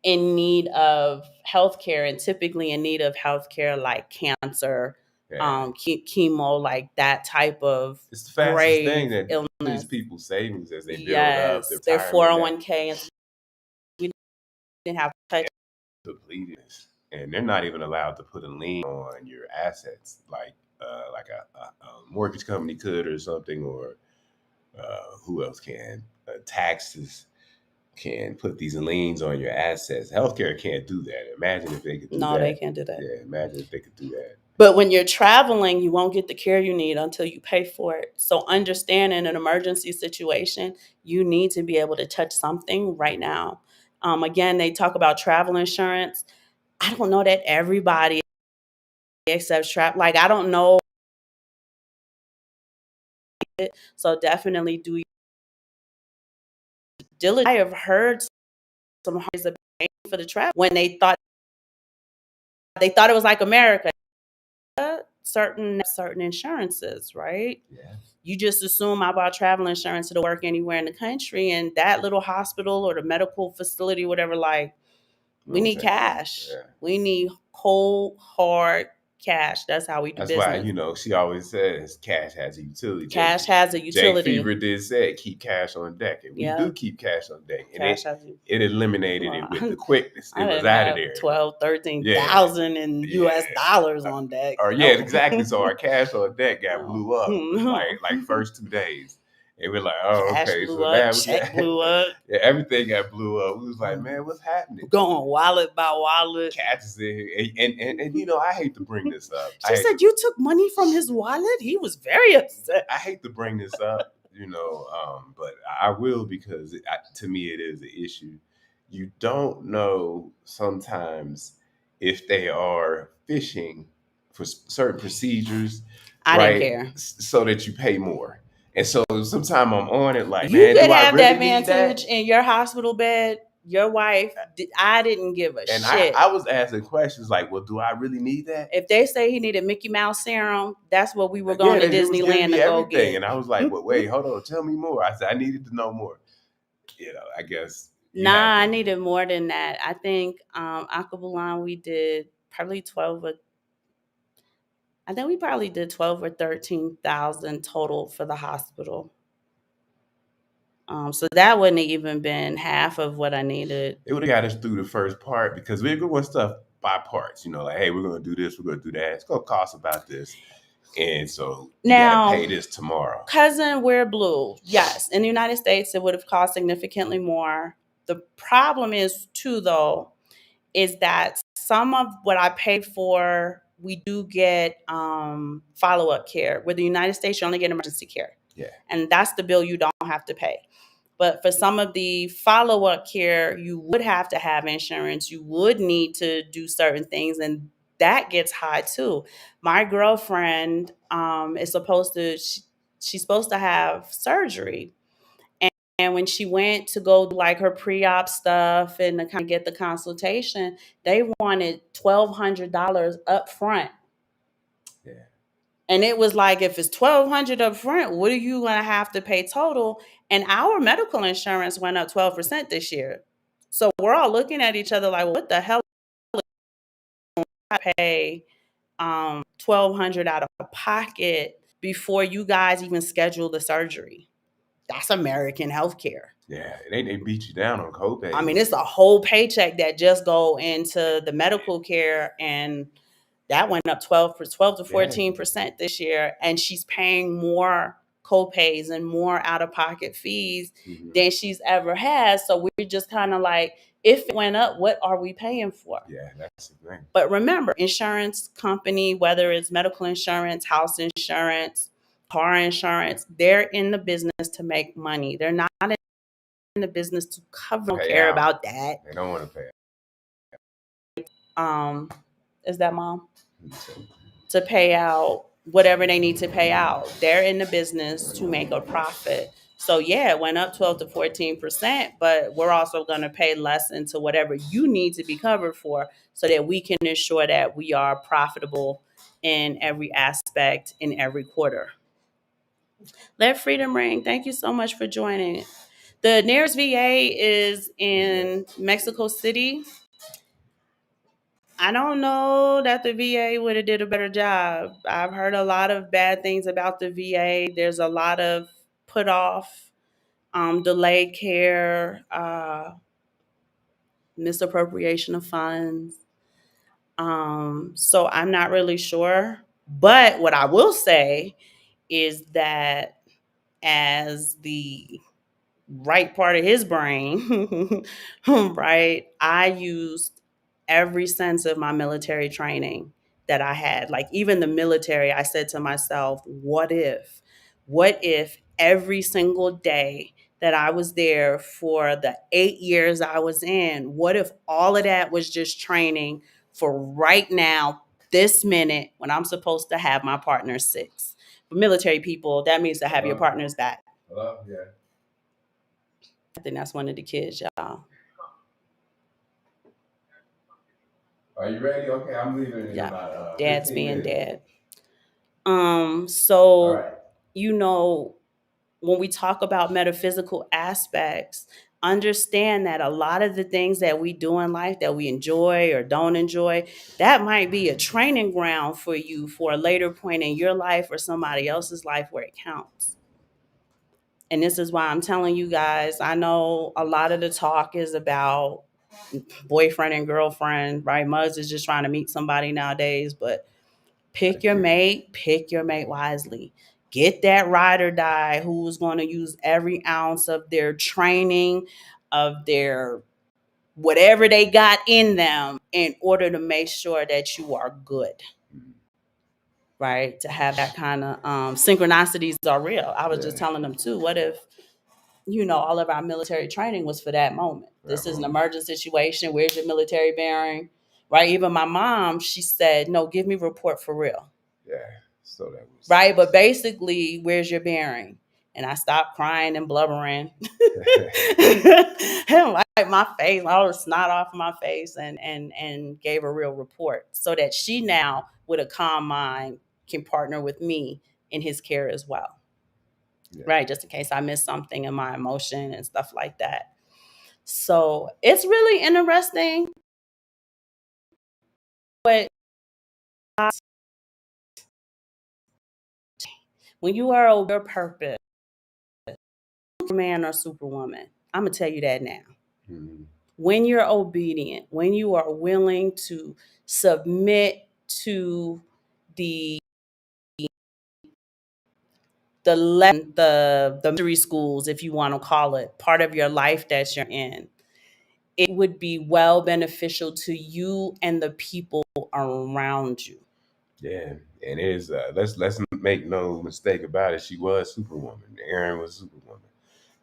in need of healthcare, and typically in need of healthcare like cancer, chemo, like that type of it's the fastest thing grave that illness. depletes people's savings as they build up Yes, their retirement. 401k, and we didn't have to touch. Depleted, and they're not even allowed to put a lien on your assets, like a mortgage company could or something, or who else can? Taxes can put these liens on your assets. Healthcare can't do that. Imagine if they could do No, that. they can't do that. Yeah, imagine if they could do that. But when you're traveling, you won't get the care you need until you pay for it. So understand in an emergency situation, you need to be able to touch something right now. Again, they talk about travel insurance. I don't know that everybody accepts travel. Like, I don't know it. So definitely do diligence. I have heard some hardest for the travel when they thought it was like America. Certain insurances, right? Yeah. You just assume I bought travel insurance to work anywhere in the country, and that little hospital or the medical facility, whatever, like, we Don't need take it. cash. Yeah. We need cold, hard cash. That's how we do That's why, business. you know, she always says cash has a utility. Cash has a Jake utility. Fever did say keep cash on deck. And we do Yeah, keep cash on deck. And cash has a it eliminated well, it with the quickness. It I was didn't out of have there. 12, Yeah. 13,000 in Yeah. US dollars on deck. Or yeah, No. exactly. So our cash on deck got No. blew up No. like first 2 days. And we're like, oh, Cash okay. blew So up, now we check got blew up. yeah, everything got blew up. We was like, man, what's happening? Going wallet by wallet. Cats is in here. And you know, I hate to bring this up. She said, you took money from his wallet? He was very upset. I hate to bring this up, you know, but I will because to me it is an issue. You don't know sometimes if they are fishing for certain procedures, I didn't right? care. So that you pay more. And so sometimes I'm on it like, You man, could do I have really that need that? vantage in your hospital bed. Your wife, I didn't give a And shit. I was asking questions like, well, do I really need that? If they say he needed Mickey Mouse serum, that's what we were Yeah, going to it was giving Disneyland me to go everything. get. And I was like, well, wait, hold on, tell me more. I said, I needed to know more. You know, I guess you have Nah, I to. needed more than that. I think Aquabulan we did probably 12 or I think we probably did 12 or 13,000 total for the hospital. So that wouldn't have even been half of what I needed. It would have got us through the first part because we're doing stuff by parts. You know, like, hey, we're going to do this, we're going to do that. It's going to cost about this. And so you got to Now, pay this tomorrow. cousin, we're blue. Yes, in the United States, it would have cost significantly more. The problem is, too, though, is that some of what I paid for, we do get follow up care. With the United States, you only get emergency care. Yeah. And that's the bill you don't have to pay. But for some of the follow up care, you would have to have insurance. You would need to do certain things, and that gets high too. My girlfriend is supposed to, she's supposed to have surgery. And when she went to go do like her pre-op stuff and to kind of get the consultation, they wanted $1,200 up front. Yeah. And it was like, if it's $1,200 up front, what are you going to have to pay total? And our medical insurance went up 12% this year. So we're all looking at each other like, what the hell I pay $1,200 out of pocket before you guys even schedule the surgery? That's American healthcare. Yeah. They beat you down on copays. I mean, it's a whole paycheck that just go into the medical care, and that went up 12 to 14% this year, and she's paying more copays and more out of pocket fees than she's ever had. So we're just kind of like, if it went up, what are we paying for? Yeah, that's the thing. But remember, insurance company, whether it's medical insurance, house insurance, car insurance, they're in the business to make money. They're not in the business to cover. Don't care about that. They don't want to pay. Is that mom? To pay out whatever they need to pay out. They're in the business to make a profit. So yeah, it went up 12 to 14%, but we're also going to pay less into whatever you need to be covered for so that we can ensure that we are profitable in every aspect in every quarter. Let freedom ring. Thank you so much for joining. The nearest VA is in Mexico City. I don't know that the VA would have did a better job. I've heard a lot of bad things about the VA. There's a lot of put off, delayed care, misappropriation of funds. So I'm not really sure. But what I will say is that as the right part of his brain, right, I used every sense of my military training that I had. Like, even the military, I said to myself, what if? What if every single day that I was there for the 8 years I was in, what if all of that was just training for right now, this minute, when I'm supposed to have my partner's six? For military people, that means to have your partner's back. Hello? Yeah. I think that's one of the kids, y'all. Are you ready? Okay, I'm leaving in Yeah. about Dad's 15 being minutes. dad. So All right. you know, when we talk about metaphysical aspects, understand that a lot of the things that we do in life that we enjoy or don't enjoy, that might be a training ground for you for a later point in your life or somebody else's life where it counts. And this is why I'm telling you guys, I know a lot of the talk is about boyfriend and girlfriend, right? Muzz is just trying to meet somebody nowadays, but pick your mate wisely. Get that ride or die who's going to use every ounce of their training, of their whatever they got in them in order to make sure that you are good, right? To have that kind of synchronicities are real. I was just Yeah. telling them too, what if, all of our military training was for that moment? That This is an moment. emergent situation. Where's your military bearing? Right? Even my mom, she said, no, give me report for real. Yeah. So that was. Right? But basically, where's your bearing? And I stopped crying and blubbering and wiped my face, all the snot off my face, and gave a real report so that she now, with a calm mind, can partner with me in his care as well. Yeah. Right? Just in case I miss something in my emotion and stuff like that. So it's really interesting. But when you are over your purpose, Superman or Superwoman, I'm gonna tell you that now. Mhm. When you're obedient, when you are willing to submit to the the mystery schools, if you want to call it, part of your life that you're in, it would be well beneficial to you and the people around you. Yeah, and it is. Let's make no mistake about it. She was Superwoman. Erin was Superwoman,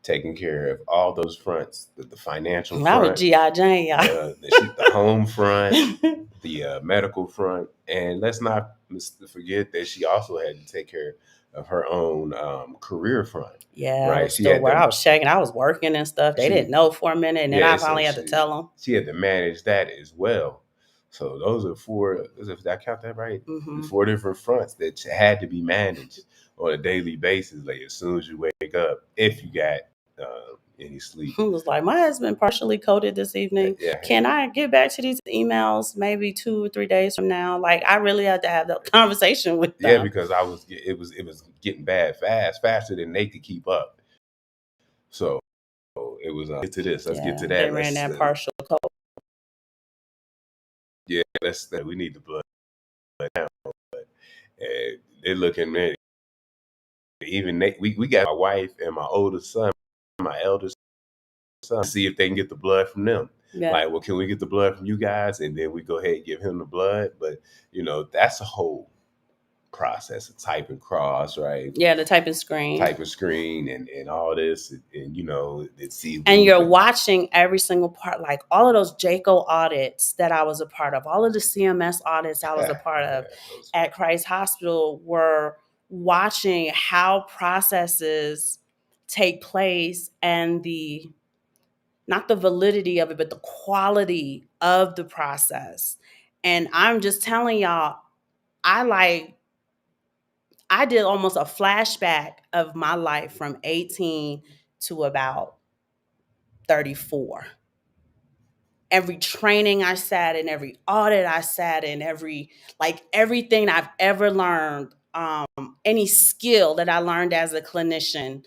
taking care of all those fronts: the financial I was front, G.I. Jane, y'all. the home front, the medical front, and let's not forget that she also had to take care of her own career front. Yeah, I Right? was still where I was checking. I was working and stuff. They She didn't know for a minute, and then yeah, I so finally had to tell them. she had to manage that as well. So those are four. If I count that right, the Mm-hmm. four different fronts that had to be managed on a daily basis. Like as soon as you wake up, if you got any sleep. He was like, my husband partially coded this Yeah, evening. yeah, Can I get back to these emails maybe 2 or 3 days from now? Like, I really had to have that conversation with yeah. them. Because it was getting bad faster than they could keep up. So it was get to this. Let's get Yeah, to they that. ran Let's that partial code. yeah. Let's we need the blood now. They're looking man. Even we got my wife and my oldest son, my eldest son, see if they can get the blood from them. Yeah. Like, well, can we get the blood from you guys? And then we go ahead and give him the blood. But that's a whole process of type and cross, right? Yeah, the typing screen. Type of screen and all this, and it see And who you're can. watching every single part, like all of those JACO audits that I was a part of, all of the CMS audits I was a part Yeah, of those at Christ Hospital were watching how processes take place and the not the validity of it, but the quality of the process. And I'm just telling y'all, I I did almost a flashback of my life from 18 to about 34. Every training I sat in, every audit I sat in, everything I've ever learned, any skill that I learned as a clinician,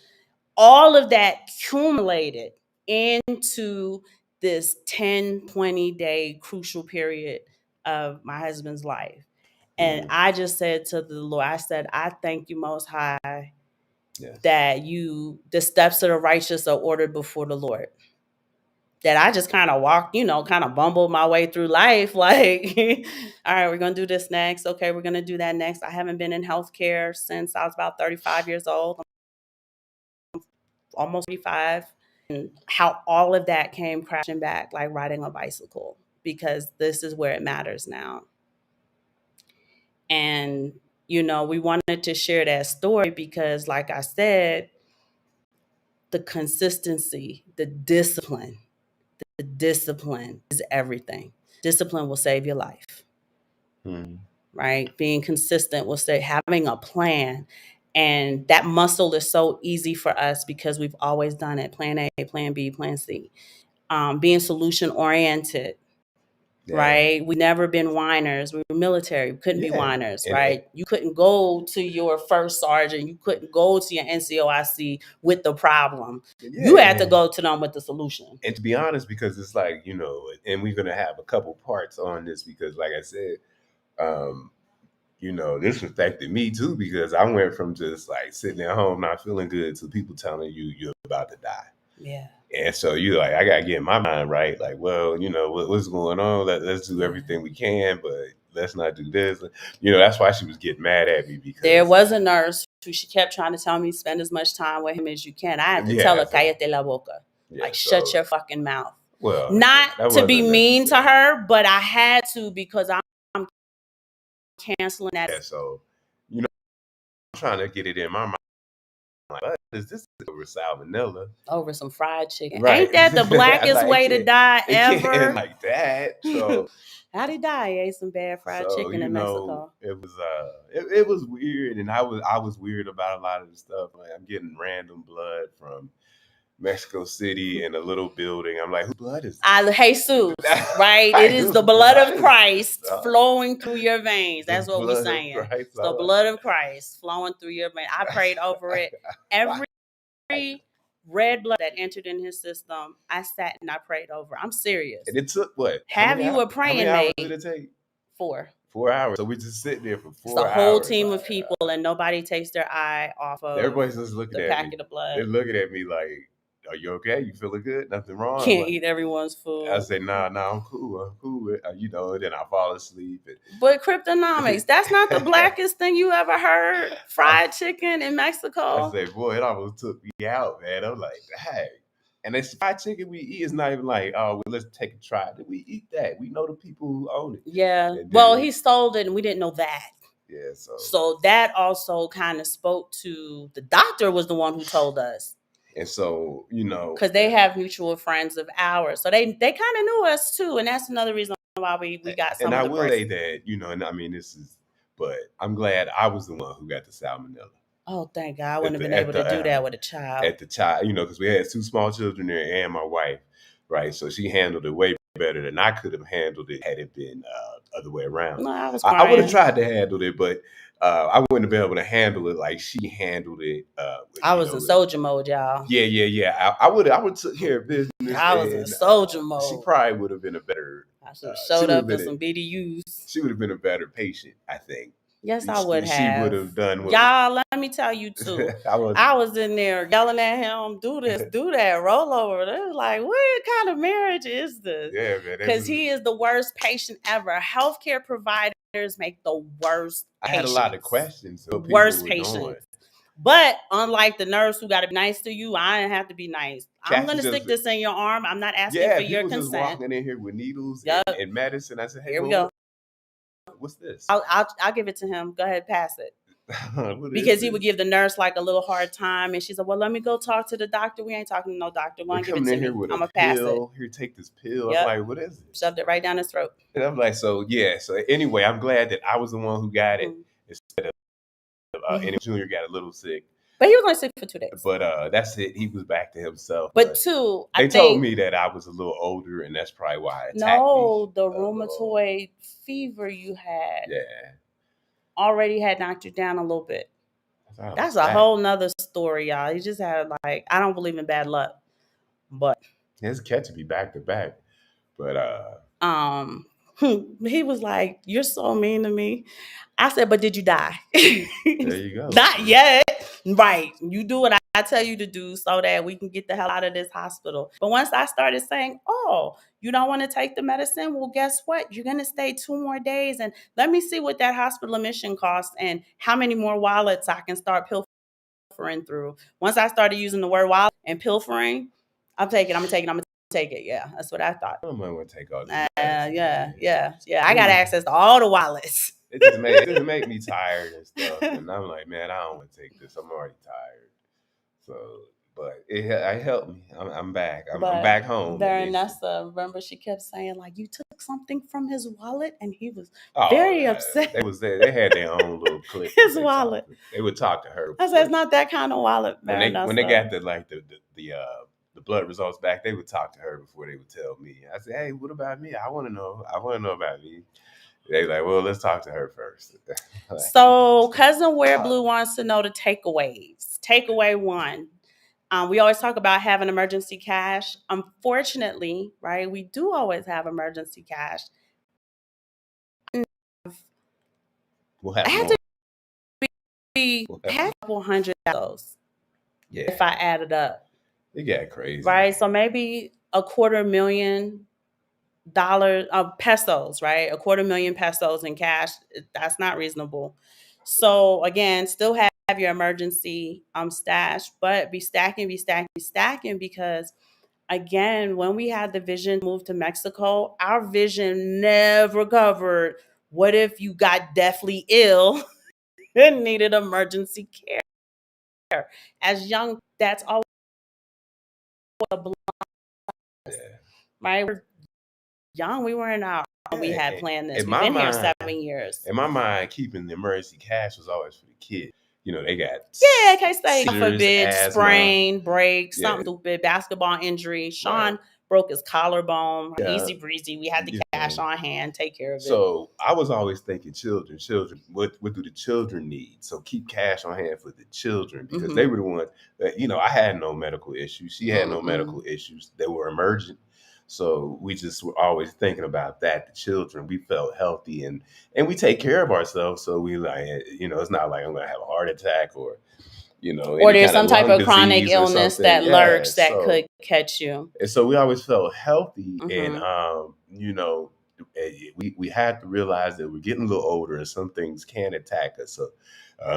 all of that accumulated into this 10, 20-day crucial period of my husband's life. And mhm. I just said to the Lord, I said, I thank you most high Yes. that the steps of the righteous are ordered before the Lord. That I just kind of walked, kind of bumbled my way through life. Like, all right, we're going to do this next. Okay, we're going to do that next. I haven't been in healthcare since I was about 35 years old, almost 35. And how all of that came crashing back like riding a bicycle, because this is where it matters now. And, we wanted to share that story because, like I said, the consistency, the discipline is everything. Discipline will save your life, Mhm. right? Being consistent will say having a plan. And that muscle is so easy for us because we've always done it. Plan A, plan B, plan C. Being solution oriented, right? We never been whiners. We were military. We couldn't be whiners, right? You couldn't go to your first sergeant. You couldn't go to your NCOIC with the problem. You had to go to them with the solution. And to be honest, because it's like, and we're going to have a couple parts on this because, like I said, this affected me too because I went from just like sitting at home not feeling good to people telling you you're about to die. Yeah. And so you're like, I gotta get my mind right. Like, well, what's going on? Let's do everything we can, but let's not do this. That's why she was getting mad at me because there was a nurse who she kept trying to tell me spend as much time with him as you can. I had to tell her, cállate la boca. Like, shut your fucking mouth. Well, not to be mean to her, but I had to because I'm canceling that. Yeah, so I'm trying to get it in my mind. Like, what is this over salmonella? Over some fried chicken. Right. Ain't that the blackest like, way to die ever? It like that. So how'd he die? He ate some bad fried chicken in Mexico. It was weird, and I was weird about a lot of the stuff. Like, I'm getting random blood from Mexico City in a little building. I'm like, whose blood is this? Jesus, right? It is the blood of Christ flowing through your veins. That's what we're saying. It's the blood of Christ flowing through your veins. I prayed over it. Every red blood that entered in his system, I sat and I prayed over. I'm serious. And it took what? Have you a praying mate? How many hours did it take? 4. 4 hours. So we just sit there for 4 hours. It's a whole team of people, and nobody takes their eye off of everybody's just looking the at packet me. of blood. They're looking at me like, are you okay? You feeling good? Nothing wrong? Can't eat everyone's food. I say, nah, I'm cool. I'm cool. Then I fall asleep. But cryptonomics, that's not the blackest thing you ever heard. Fried chicken in Mexico. I say, boy, it almost took me out, man. I'm like, hey. And this fried chicken we eat is not even like, oh, well, let's take a try. We eat that. We know the people who own it. Yeah. Well, he sold it, and we didn't know that. Yeah. So that also kind of spoke to the doctor was the one who told us. And so, because they have mutual friends of ours, so they kind of knew us too, and that's another reason why we got some. And I will say that, and I mean but I'm glad I was the one who got the salmonella. Oh, thank God! I wouldn't have been able to do that with a child. At the child, because we had 2 small children there and my wife, right? So she handled it way better than I could have handled it had it been other way around. No, I was I would have tried to handle it, but I wouldn't have been able to handle it like she handled it. I was in soldier mode, y'all. Yeah. I would took care of business. I was in soldier mode. She probably would have been a better. I should have showed up with some BDUs. She would have been a better patient, I think. Yes, I would have. She would have done what. Y'all, let me tell you too. I was in there yelling at him, do this, do that, roll over. They was like, what kind of marriage is this? Yeah, man. Because he is the worst patient ever. Healthcare providers make the worst patients. I had a lot of questions. So worst patients. But unlike the nurse who got to be nice to you, I didn't have to be nice. I'm going to stick this in your arm. I'm not asking for your consent. Just walking in here with needles and medicine. I said, hey, here we go. What's this? I'll give it to him. Go ahead, pass it. Because he would give the nurse like a little hard time, and she said, "Well, let me go talk to the doctor. We ain't talking to no doctor. Go and give it to me. I'm gonna pass it. Here, take this pill." Yep. I'm like, "What is it?" Shoved it right down his throat. And I'm like, "So yeah." So anyway, I'm glad that I was the one who got it instead of any junior got a little sick. But he was only sick for 2 days. But that's it. He was back to himself. But they told me that I was a little older, and that's probably why it attacked me. The rheumatoid fever you had. Yeah. Already had knocked you down a little bit. That's a whole nother story, y'all. He just had I don't believe in bad luck, but it's catching me back to back. But he was like, "You're so mean to me." I said, "But did you die?" There you go. Not yet. Right. You do what I tell you to do so that we can get the hell out of this hospital. But once I started saying, "Oh, you don't want to take the medicine? Well, guess what? You're going to stay 2 more days. And let me see what that hospital admission costs and how many more wallets I can start pilfering through." Once I started using the word wallet and pilfering, I'm going to take it. Yeah, that's what I thought. I don't mind want to take all this. Yeah. I got access to all the wallets. It just make me tired and stuff. And I'm like, man, I don't want to take this. I'm already tired. So But it helped me. I'm back. I'm But back home at least. Baronessa, remember, she kept saying, like, you took something from his wallet, and he was Oh, very upset. they was there. They had their own little clique that His they wallet. talked to. They would talk to her I said, it's before not that kind of wallet, when they got Baronessa. the blood results back. They would talk to her before they would tell me. I said, hey, what about me? I want to know. I want to know about me. They like, well, let's talk to her first. So, Cousin Wear Blue wants to know the takeaways. Takeaway one. We always talk about having emergency cash. Unfortunately, right, we do always have emergency cash. We'll I have had more. to be We'll have had more. a couple hundred of those if Yeah, I added up, it got crazy. right? So maybe $250,000 pesos, right? $250,000 in cash. That's not reasonable. So again, still have your emergency stash, but be stacking, be stacking, be stacking, because again, when we had the vision move to Mexico, our vision never covered what if you got deathly ill and needed emergency care. As young, that's always a blow, Yeah, right? We're young. We were in our we yeah. had planned this. In We've my been here mind, 7 years. keeping the emergency cash was always for the kids. You know, they got Yeah, in case they, God seizures, forbid, asthma. sprain, break, Yeah, something stupid, basketball injury. right. Sean broke his collarbone. Yeah, Easy breezy. We had the you cash know. on hand, take care of it. So I was always thinking children, children. What do the children need? So keep cash on hand for the children because they Mm-hmm. were the ones that I had no medical issues. She had no Mm-mm. medical issues. They were emergent. So we just were always thinking about that. The children, we felt healthy and we take care of ourselves. So we like it's not like I'm gonna have a heart attack or Or any there's kind of some type lung of chronic disease or illness something. that Yeah. lurks that So could catch you. and so we always felt healthy, and Mm-hmm. we had to realize that we're getting a little older, and some things can attack us. So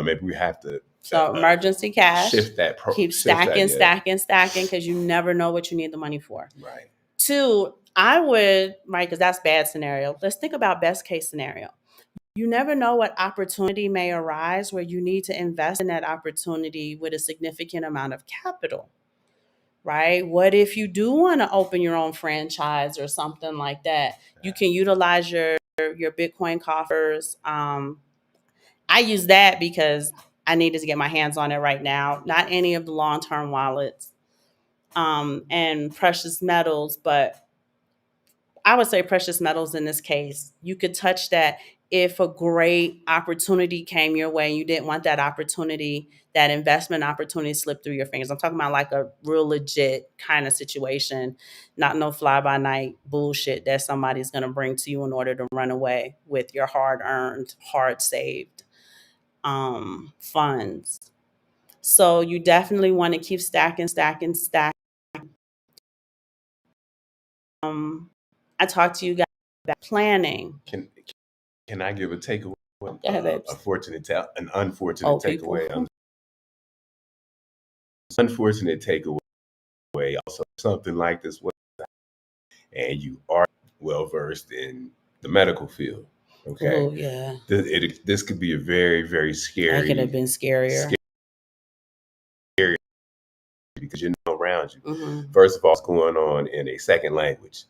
maybe we have to So emergency cash, keep shift that. stacking, Yeah, stacking, stacking, because you never know what you need the money for. right. Two, I would, right, because that's bad scenario. Let's think about best case scenario. You never know what opportunity may arise where you need to invest in that opportunity with a significant amount of capital, right? What if you do want to open your own franchise or something like that? You can utilize your Bitcoin coffers. I use that because I needed to get my hands on it right now. Not any of the long term wallets and precious metals, but I would say precious metals in this case. You could touch that if a great opportunity came your way and you didn't want that opportunity, that investment opportunity slip through your fingers. I'm talking about like a real legit kind of situation, not no fly by night bullshit that somebody's going to bring to you in order to run away with your hard earned, hard saved funds. So you definitely want to keep stacking, stacking, stacking. I talked to you guys about planning. Can I give a takeaway? Go ahead, babes. An unfortunate Old people. takeaway. Unfortunate takeaway. Also, something like this, and you are well versed in the medical field. Okay, Oh yeah, this could be a very, very that could have scary, been scarier. scary because you know around you. Hmm. First of all, what's going on in a second language,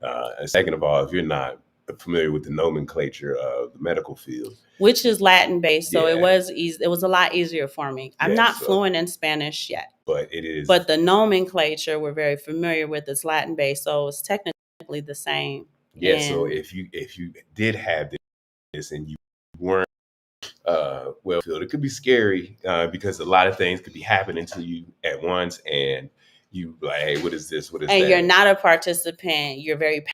and second of all, if you're not familiar with the nomenclature of the medical field, Which is Latin based, so it yeah, was easy. It was a lot easier for me. I'm yeah. not So, fluent in Spanish yet, but it is, but the nomenclature we're very familiar with is Latin based, so it's technically the same. yeah. So And if you did have this and you weren't well field, it could be scary because a lot of things could be happening to you at once, and you like, hey, what is this? What is and you're that? not a participant. You're very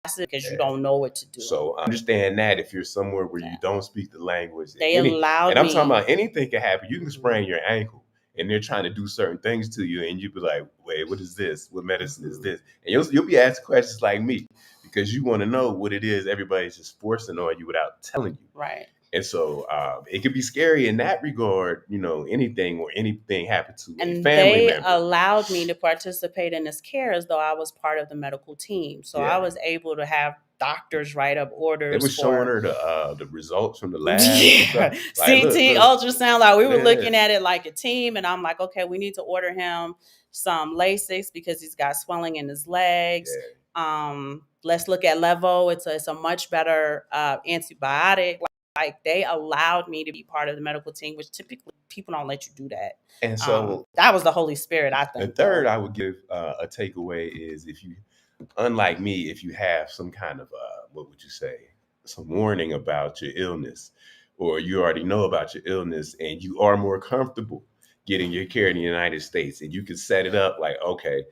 passive because you Yeah. don't know what to do. So understand that if you're somewhere where Yeah. you don't speak the language, They and allowed I'm talking me. about anything can happen. You can sprain Mhm. your ankle, and they're trying to do certain things to you, and you be like, "Wait, what is this? What medicine is Mhm. this?" And you'll be asking questions like me because you want to know what it is. Everybody's just forcing on you without telling you, Right. and so it can be scary in that regard. Anything happen to a And family they member. allowed me to participate in this care as though I was part of the medical team. So I Yeah, was able to have doctors write up They orders were showing for her the results from the labs and stuff. yeah, Like, CT, look, ultrasound. Like we were yeah, looking at it like a team, and I'm like, okay, we need to order him some Lasix because he's got swelling in his legs. yeah. Let's look at Levo. It's a much better antibiotic. Like they allowed me to be part of the medical team, which typically people don't let you do that. And so That was the Holy Spirit, I the think. third Though. I would give a takeaway is, if you, unlike me, if you have some kind of what would you say, some warning about your illness, or you already know about your illness and you are more comfortable getting your care in the United States, and you can set it up like, okay,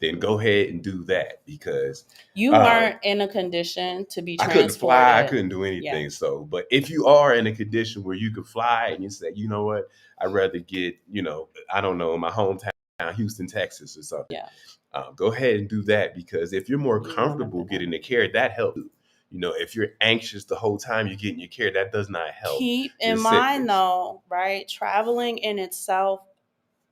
then go ahead and do that, because You weren't in a condition to be I couldn't fly, I transported. couldn't do Yeah. anything. So, but if you are in a condition where you could fly and you say, you know what, I'd rather get, I don't know, my hometown, Houston, Texas, or something. Yeah. Go ahead and do that, because if you're more You comfortable remember that. getting the care, that helps. If you're anxious the whole time you're getting your care, that does not help. Keep your in mind, sickness. though, right? Traveling in itself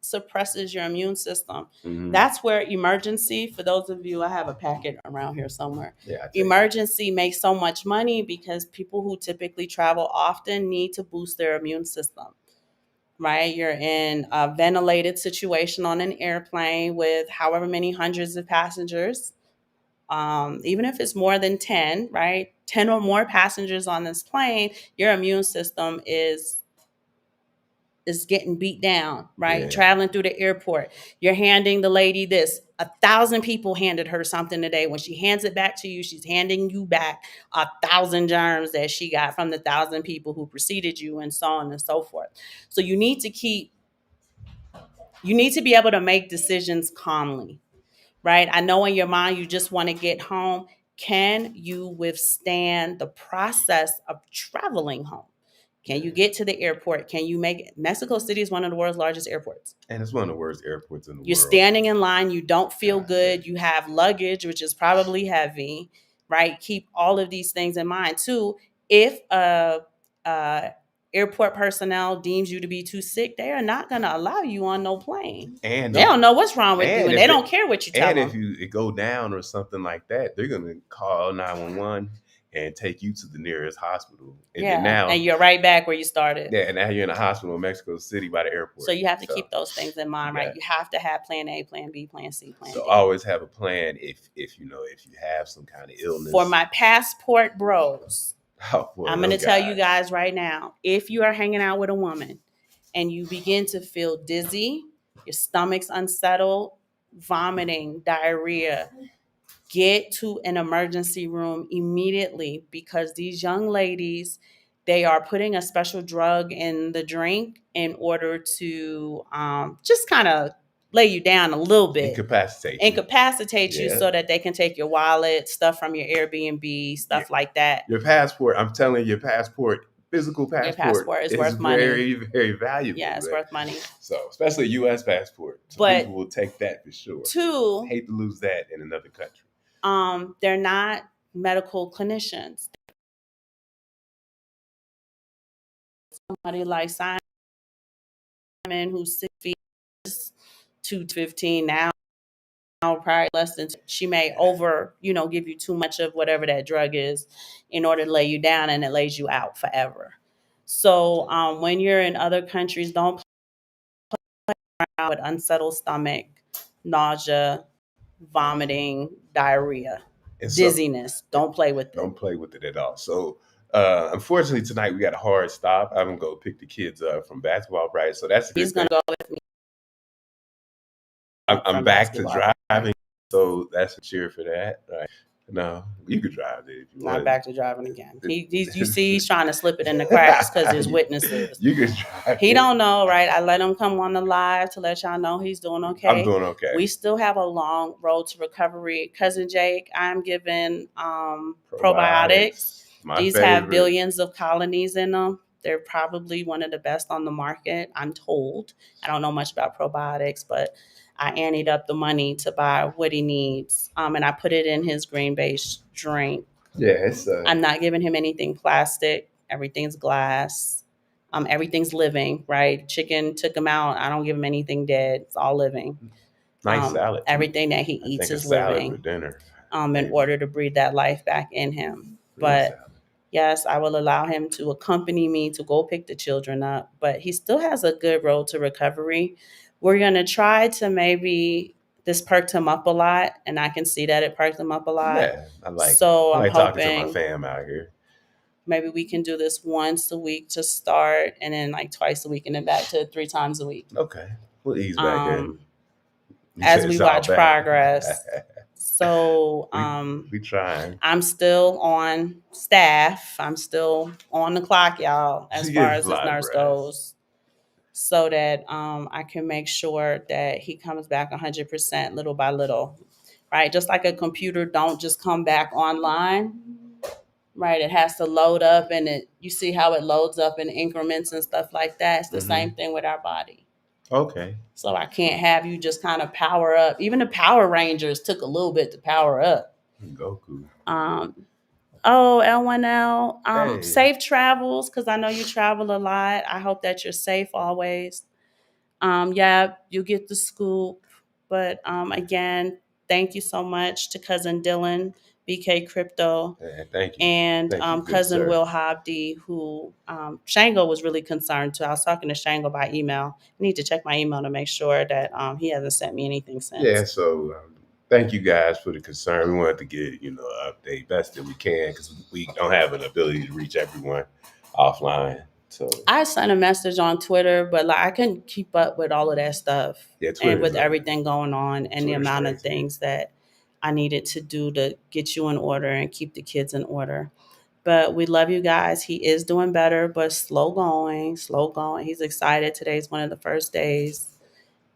suppresses your immune system. Mhm. That's where emergency, for those of you, I have a packet around here somewhere. Yeah, I take it. Emergency makes so much money because people who typically travel often need to boost their immune system, right? You're in a ventilated situation on an airplane with however many hundreds of passengers. Even if it's more than 10, right? 10 or more passengers on this plane, your immune system is getting beat down, right? Yeah. Traveling through the airport. You're handing the lady this. 1,000 people handed her something today. When she hands it back to you, she's handing you back 1,000 germs that she got from the 1,000 people who preceded you, and so on and so forth. So you need to be able to make decisions calmly, right? I know in your mind you just want to get home. Can you withstand the process of traveling home? Can you get to the airport? Can you make it? Mexico City is one of the world's largest airports. And it's one of the worst airports in the You're world. standing in line. You don't feel good. You have luggage, which is probably heavy, right? Keep all of these things in mind too. If airport personnel deems you to be too sick, they are not going to allow you on no plane. And They don't know what's wrong with you, and they if don't care what you tell And them. if you go down or something like that, they're gonna call 911 and take you to the nearest hospital. And then now, and you're right back where you started. yeah, and now you're in a hospital in Mexico City by the airport. So you have to keep those things in mind, right? Yeah. You have to have plan A, plan B, plan C, plan D. So always have a plan if you have some kind of illness. For my passport bros, boy, I'm going to tell you guys right now, if you are hanging out with a woman and you begin to feel dizzy, your stomach's unsettled, vomiting, diarrhea, get to an emergency room immediately, because these young ladies, they are putting a special drug in the drink in order to just kind of lay you down a little bit. Incapacitate you so that they can take your wallet, stuff from your Airbnb, stuff like that. Your passport, I'm telling you, physical passport, your passport is worth very, money. very valuable. Yeah, it's worth money. So, especially a U.S. passport. So but people will take that for sure. Two, hate to lose that in another country. They're not medical clinicians. Somebody like Simon, who's 6 feet, 215 now, probably less than. She may give you too much of whatever that drug is in order to lay you down, and it lays you out forever. So when you're in other countries, don't play around with unsettled stomach, nausea, vomiting, diarrhea, dizziness. Don't play with it. Don't play with it at all. So unfortunately tonight we got a hard stop. I'm gonna go pick the kids up from basketball practice. So that's a good He's gonna go with me. I'm back to driving, so that's a cheer for that. Right. No, you could drive it if you want. Not back to driving again. You see, he's trying to slip it in the cracks because there's witnesses. You could drive. He don't know, right? I let him come on the live to let y'all know he's doing okay. I'm doing okay. We still have a long road to recovery. Cousin Jake, I'm giving probiotics. These have billions of colonies in them. They're probably one of the best on the market, I'm told. I don't know much about probiotics, but I anteed up the money to buy what he needs. And I put it in his green-based drink. Yeah, I'm not giving him anything plastic. Everything's glass. Everything's living, right? Chicken took him out. I don't give him anything dead. It's all living. Nice salad. Everything that he eats is living. For dinner. in Amen. order to breathe that life back in him. Praise But God. yes, I will allow him to accompany me to go pick the children up, but he still has a good road to recovery. We're going to try to maybe this perked him up a lot, and I can see that it perked him up a lot. Yeah, So I I'm like talking to my hoping fam out here. maybe we can do this once a week to start, and then like twice a week, and then back to 3 times a week. Okay, we'll ease back in. Um, You said as we it's all watch back. progress. So We trying. I'm still on staff. I'm still on the clock, y'all, as She far getting as this nurse progress. goes, so that I can make sure that he comes back 100% little by little, right? Just like a computer don't just come back online, right? It has to load up, and you see how it loads up in increments and stuff like that. It's the Mm-hmm. same thing with our body. Okay. So I can't have you just kind of power up. Even the Power Rangers took a little bit to power up. Goku. Um, oh, L1L, Hey. safe travels, because I know you travel a lot. I hope that you're safe always. Yeah, you get the scoop. But again, thank you so much to cousin Dylan, BK Crypto, Yeah, thank you. and Thank you, good cousin sir. Will Hobdy, who Shango was really concerned to. I was talking to Shango by email. I need to check my email to make sure that he hasn't sent me anything Yeah, since. so thank you guys for the concern. We wanted to get, an update best that we can because we don't have an ability to reach everyone offline. So, I sent a message on Twitter, but like I couldn't keep up with all of that stuff yeah, and with everything going on and the Twitter's amount of crazy. things that I needed to do to get you in order and keep the kids in order. But we love you guys. He is doing better, but slow going, slow going. He's excited. Today's one of the first days.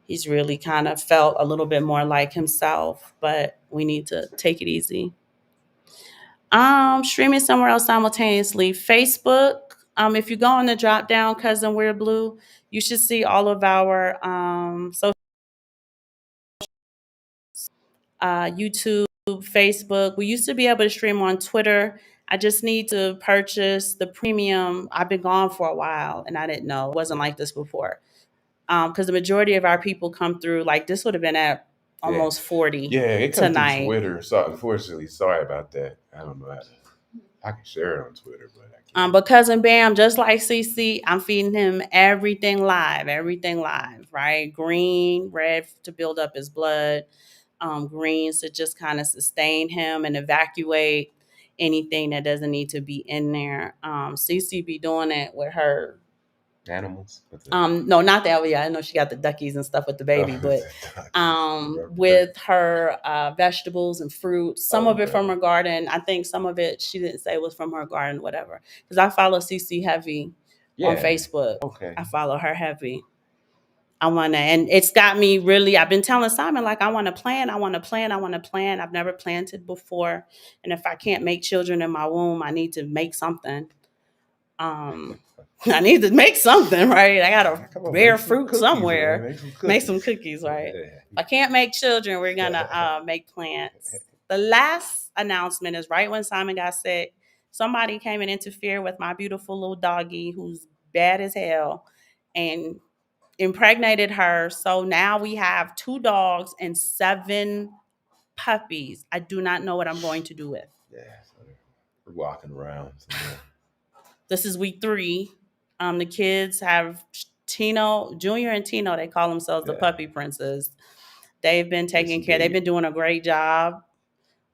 He's really kind of felt a little bit more like himself, but we need to take it easy. Streaming somewhere else simultaneously. Facebook. If you go on the drop down, cousin We're Blue, you should see all of our social YouTube, Facebook. We used to be able to stream on Twitter. I just need to purchase the premium. I've been gone for a while and I didn't know. It wasn't like this before. Because the majority of our people come through, like this would have been at Yeah. almost 40 Yeah, it come through tonight. Twitter. So unfortunately, sorry about that. I don't know how to. I can share it on Twitter, but I can't. But cousin Bam, just like CC, I'm feeding him everything live, right? Green, red to build up his blood, greens to just kind of sustain him and evacuate anything that doesn't need to be in there. CC be doing it with her. Animals. No, not that. Yeah, I know she got the duckies and stuff with the baby, but The duckies, the rubber ducky. with her vegetables and fruits, some of it Okay. from her garden. I think some of it she didn't say was from her garden, whatever. Because I follow CC heavy on Yeah. Facebook. Okay. I follow her heavy. I want to, and it's got me really. I've been telling Simon like I want to plan. I want to plan. I want to plan. I've never planted before, and if I can't make children in my womb, I need to make something. Um, I need to make something, right? I gotta Come on, bear make some fruit cookies, man. somewhere. Make some Make some cookies. cookies, right? If I can't make children, we're gonna make plants. The last announcement is right when Simon got sick. Somebody came and interfered with my beautiful little doggy, who's bad as hell, and impregnated her. So now we have 2 dogs and 7 puppies. I do not know what I'm going to do with. Yeah, so we're walking around. So yeah. This is week 3. The kids have Tino, Junior and Tino, they call themselves the Yeah. puppy princes. They've been Yes, taking care. They've indeed. been doing a great job,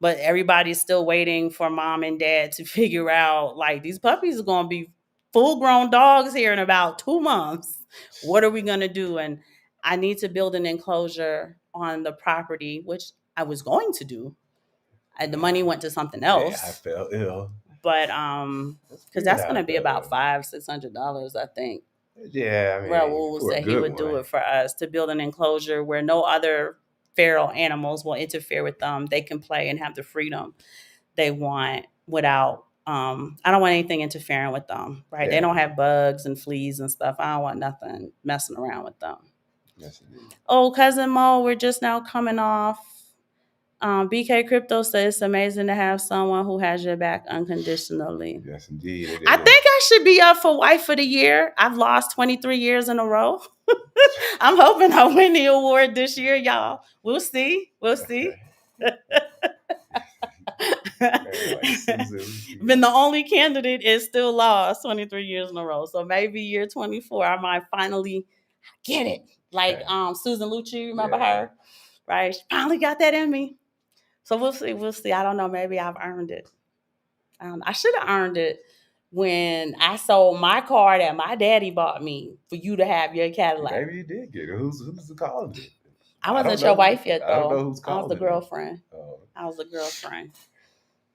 but everybody's still waiting for mom and dad to figure out like these puppies are going to be full grown dogs here in about 2 months. What are we going to do? And I need to build an enclosure on the property, which I was going to do. The money went to something Yeah, I else, fell ill. but Let's because figure it that's going to out be about though. $500-$600, I think. Yeah, I mean, Raul for a said he good would do one. it for us to build an enclosure where no other feral animals will interfere with them. They can play and have the freedom they want without. I don't want anything interfering with them, right? They Yeah. don't have bugs and fleas and stuff. I don't want nothing messing around with them. Yes, indeed. Oh, cousin Mo, we're just now coming off. BK Crypto says it's amazing to have someone who has your back unconditionally. Yes, indeed, it I is. think I should be up for Wife of the Year. I've lost 23 years in a row. I'm hoping I win the award this year, y'all. We'll see. We'll see. Like Susan. Been the only candidate is still lost 23 years in a row. So maybe year 24, I might finally get it. Like Susan Lucci, remember her? Right? She finally got that in me. So we'll see. We'll see. I don't know. Maybe I've earned it. I should have earned it when I sold my car that my daddy bought me for you to have your Cadillac. Maybe you did get it. Who's calling it? I wasn't your wife yet, I don't know though. who's I was the calling it. girlfriend. I was the girlfriend.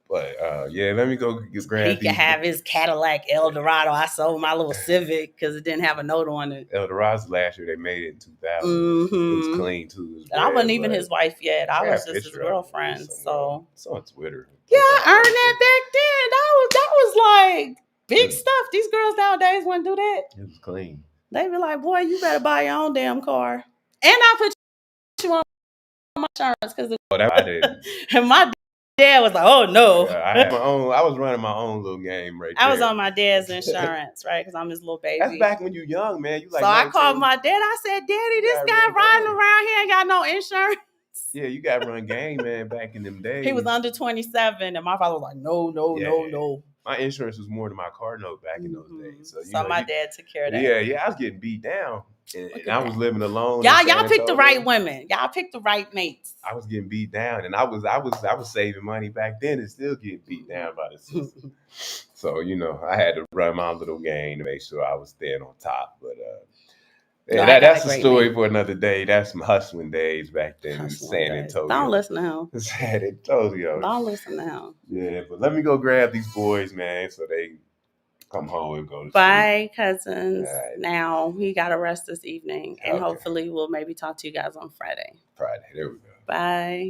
But yeah, let me go grab He could have his Cadillac Eldorado. I sold my little Civic because it didn't have a note on it. Eldorado's last year, they made it in 2000. It was clean too. It was And I wasn't even his wife yet. I was just his picture of it girlfriend. So it's on Twitter. yeah, I earned that back then. That was like big stuff. These girls nowadays wouldn't do that. It was clean. They be like, boy, you better buy your own damn car. And I put you on my insurance because I didn't. And my dad was like, oh no. Yeah, I had my own. I was running my own little game right there. I was on my dad's insurance, right? Because I'm his little baby. That's back when you young, man. You like. So 19. I called my dad. I said, Daddy, this guy riding around here ain't got no insurance. Yeah, you got to run game, man, back in them days. He was under 27, and my father was like, no. My insurance was more than my car note back in those days. So my dad took care of that. Yeah, I was getting beat down. And I was living alone. Y'all picked the right women. Y'all picked the right mates. I was getting beat down, and I was saving money back then and still getting beat down by the system. So I had to run my little game to make sure I was staying on top. But that's a story for another day. That's some hustling days back then in San Antonio. Don't listen to him. San Antonio. Don't listen to him. Yeah, but let me go grab these boys, man, so they come home and go to sleep. Bye, cousins. Right. Now we got to rest this evening, and hopefully we'll maybe talk to you guys on Friday. There we go. Bye.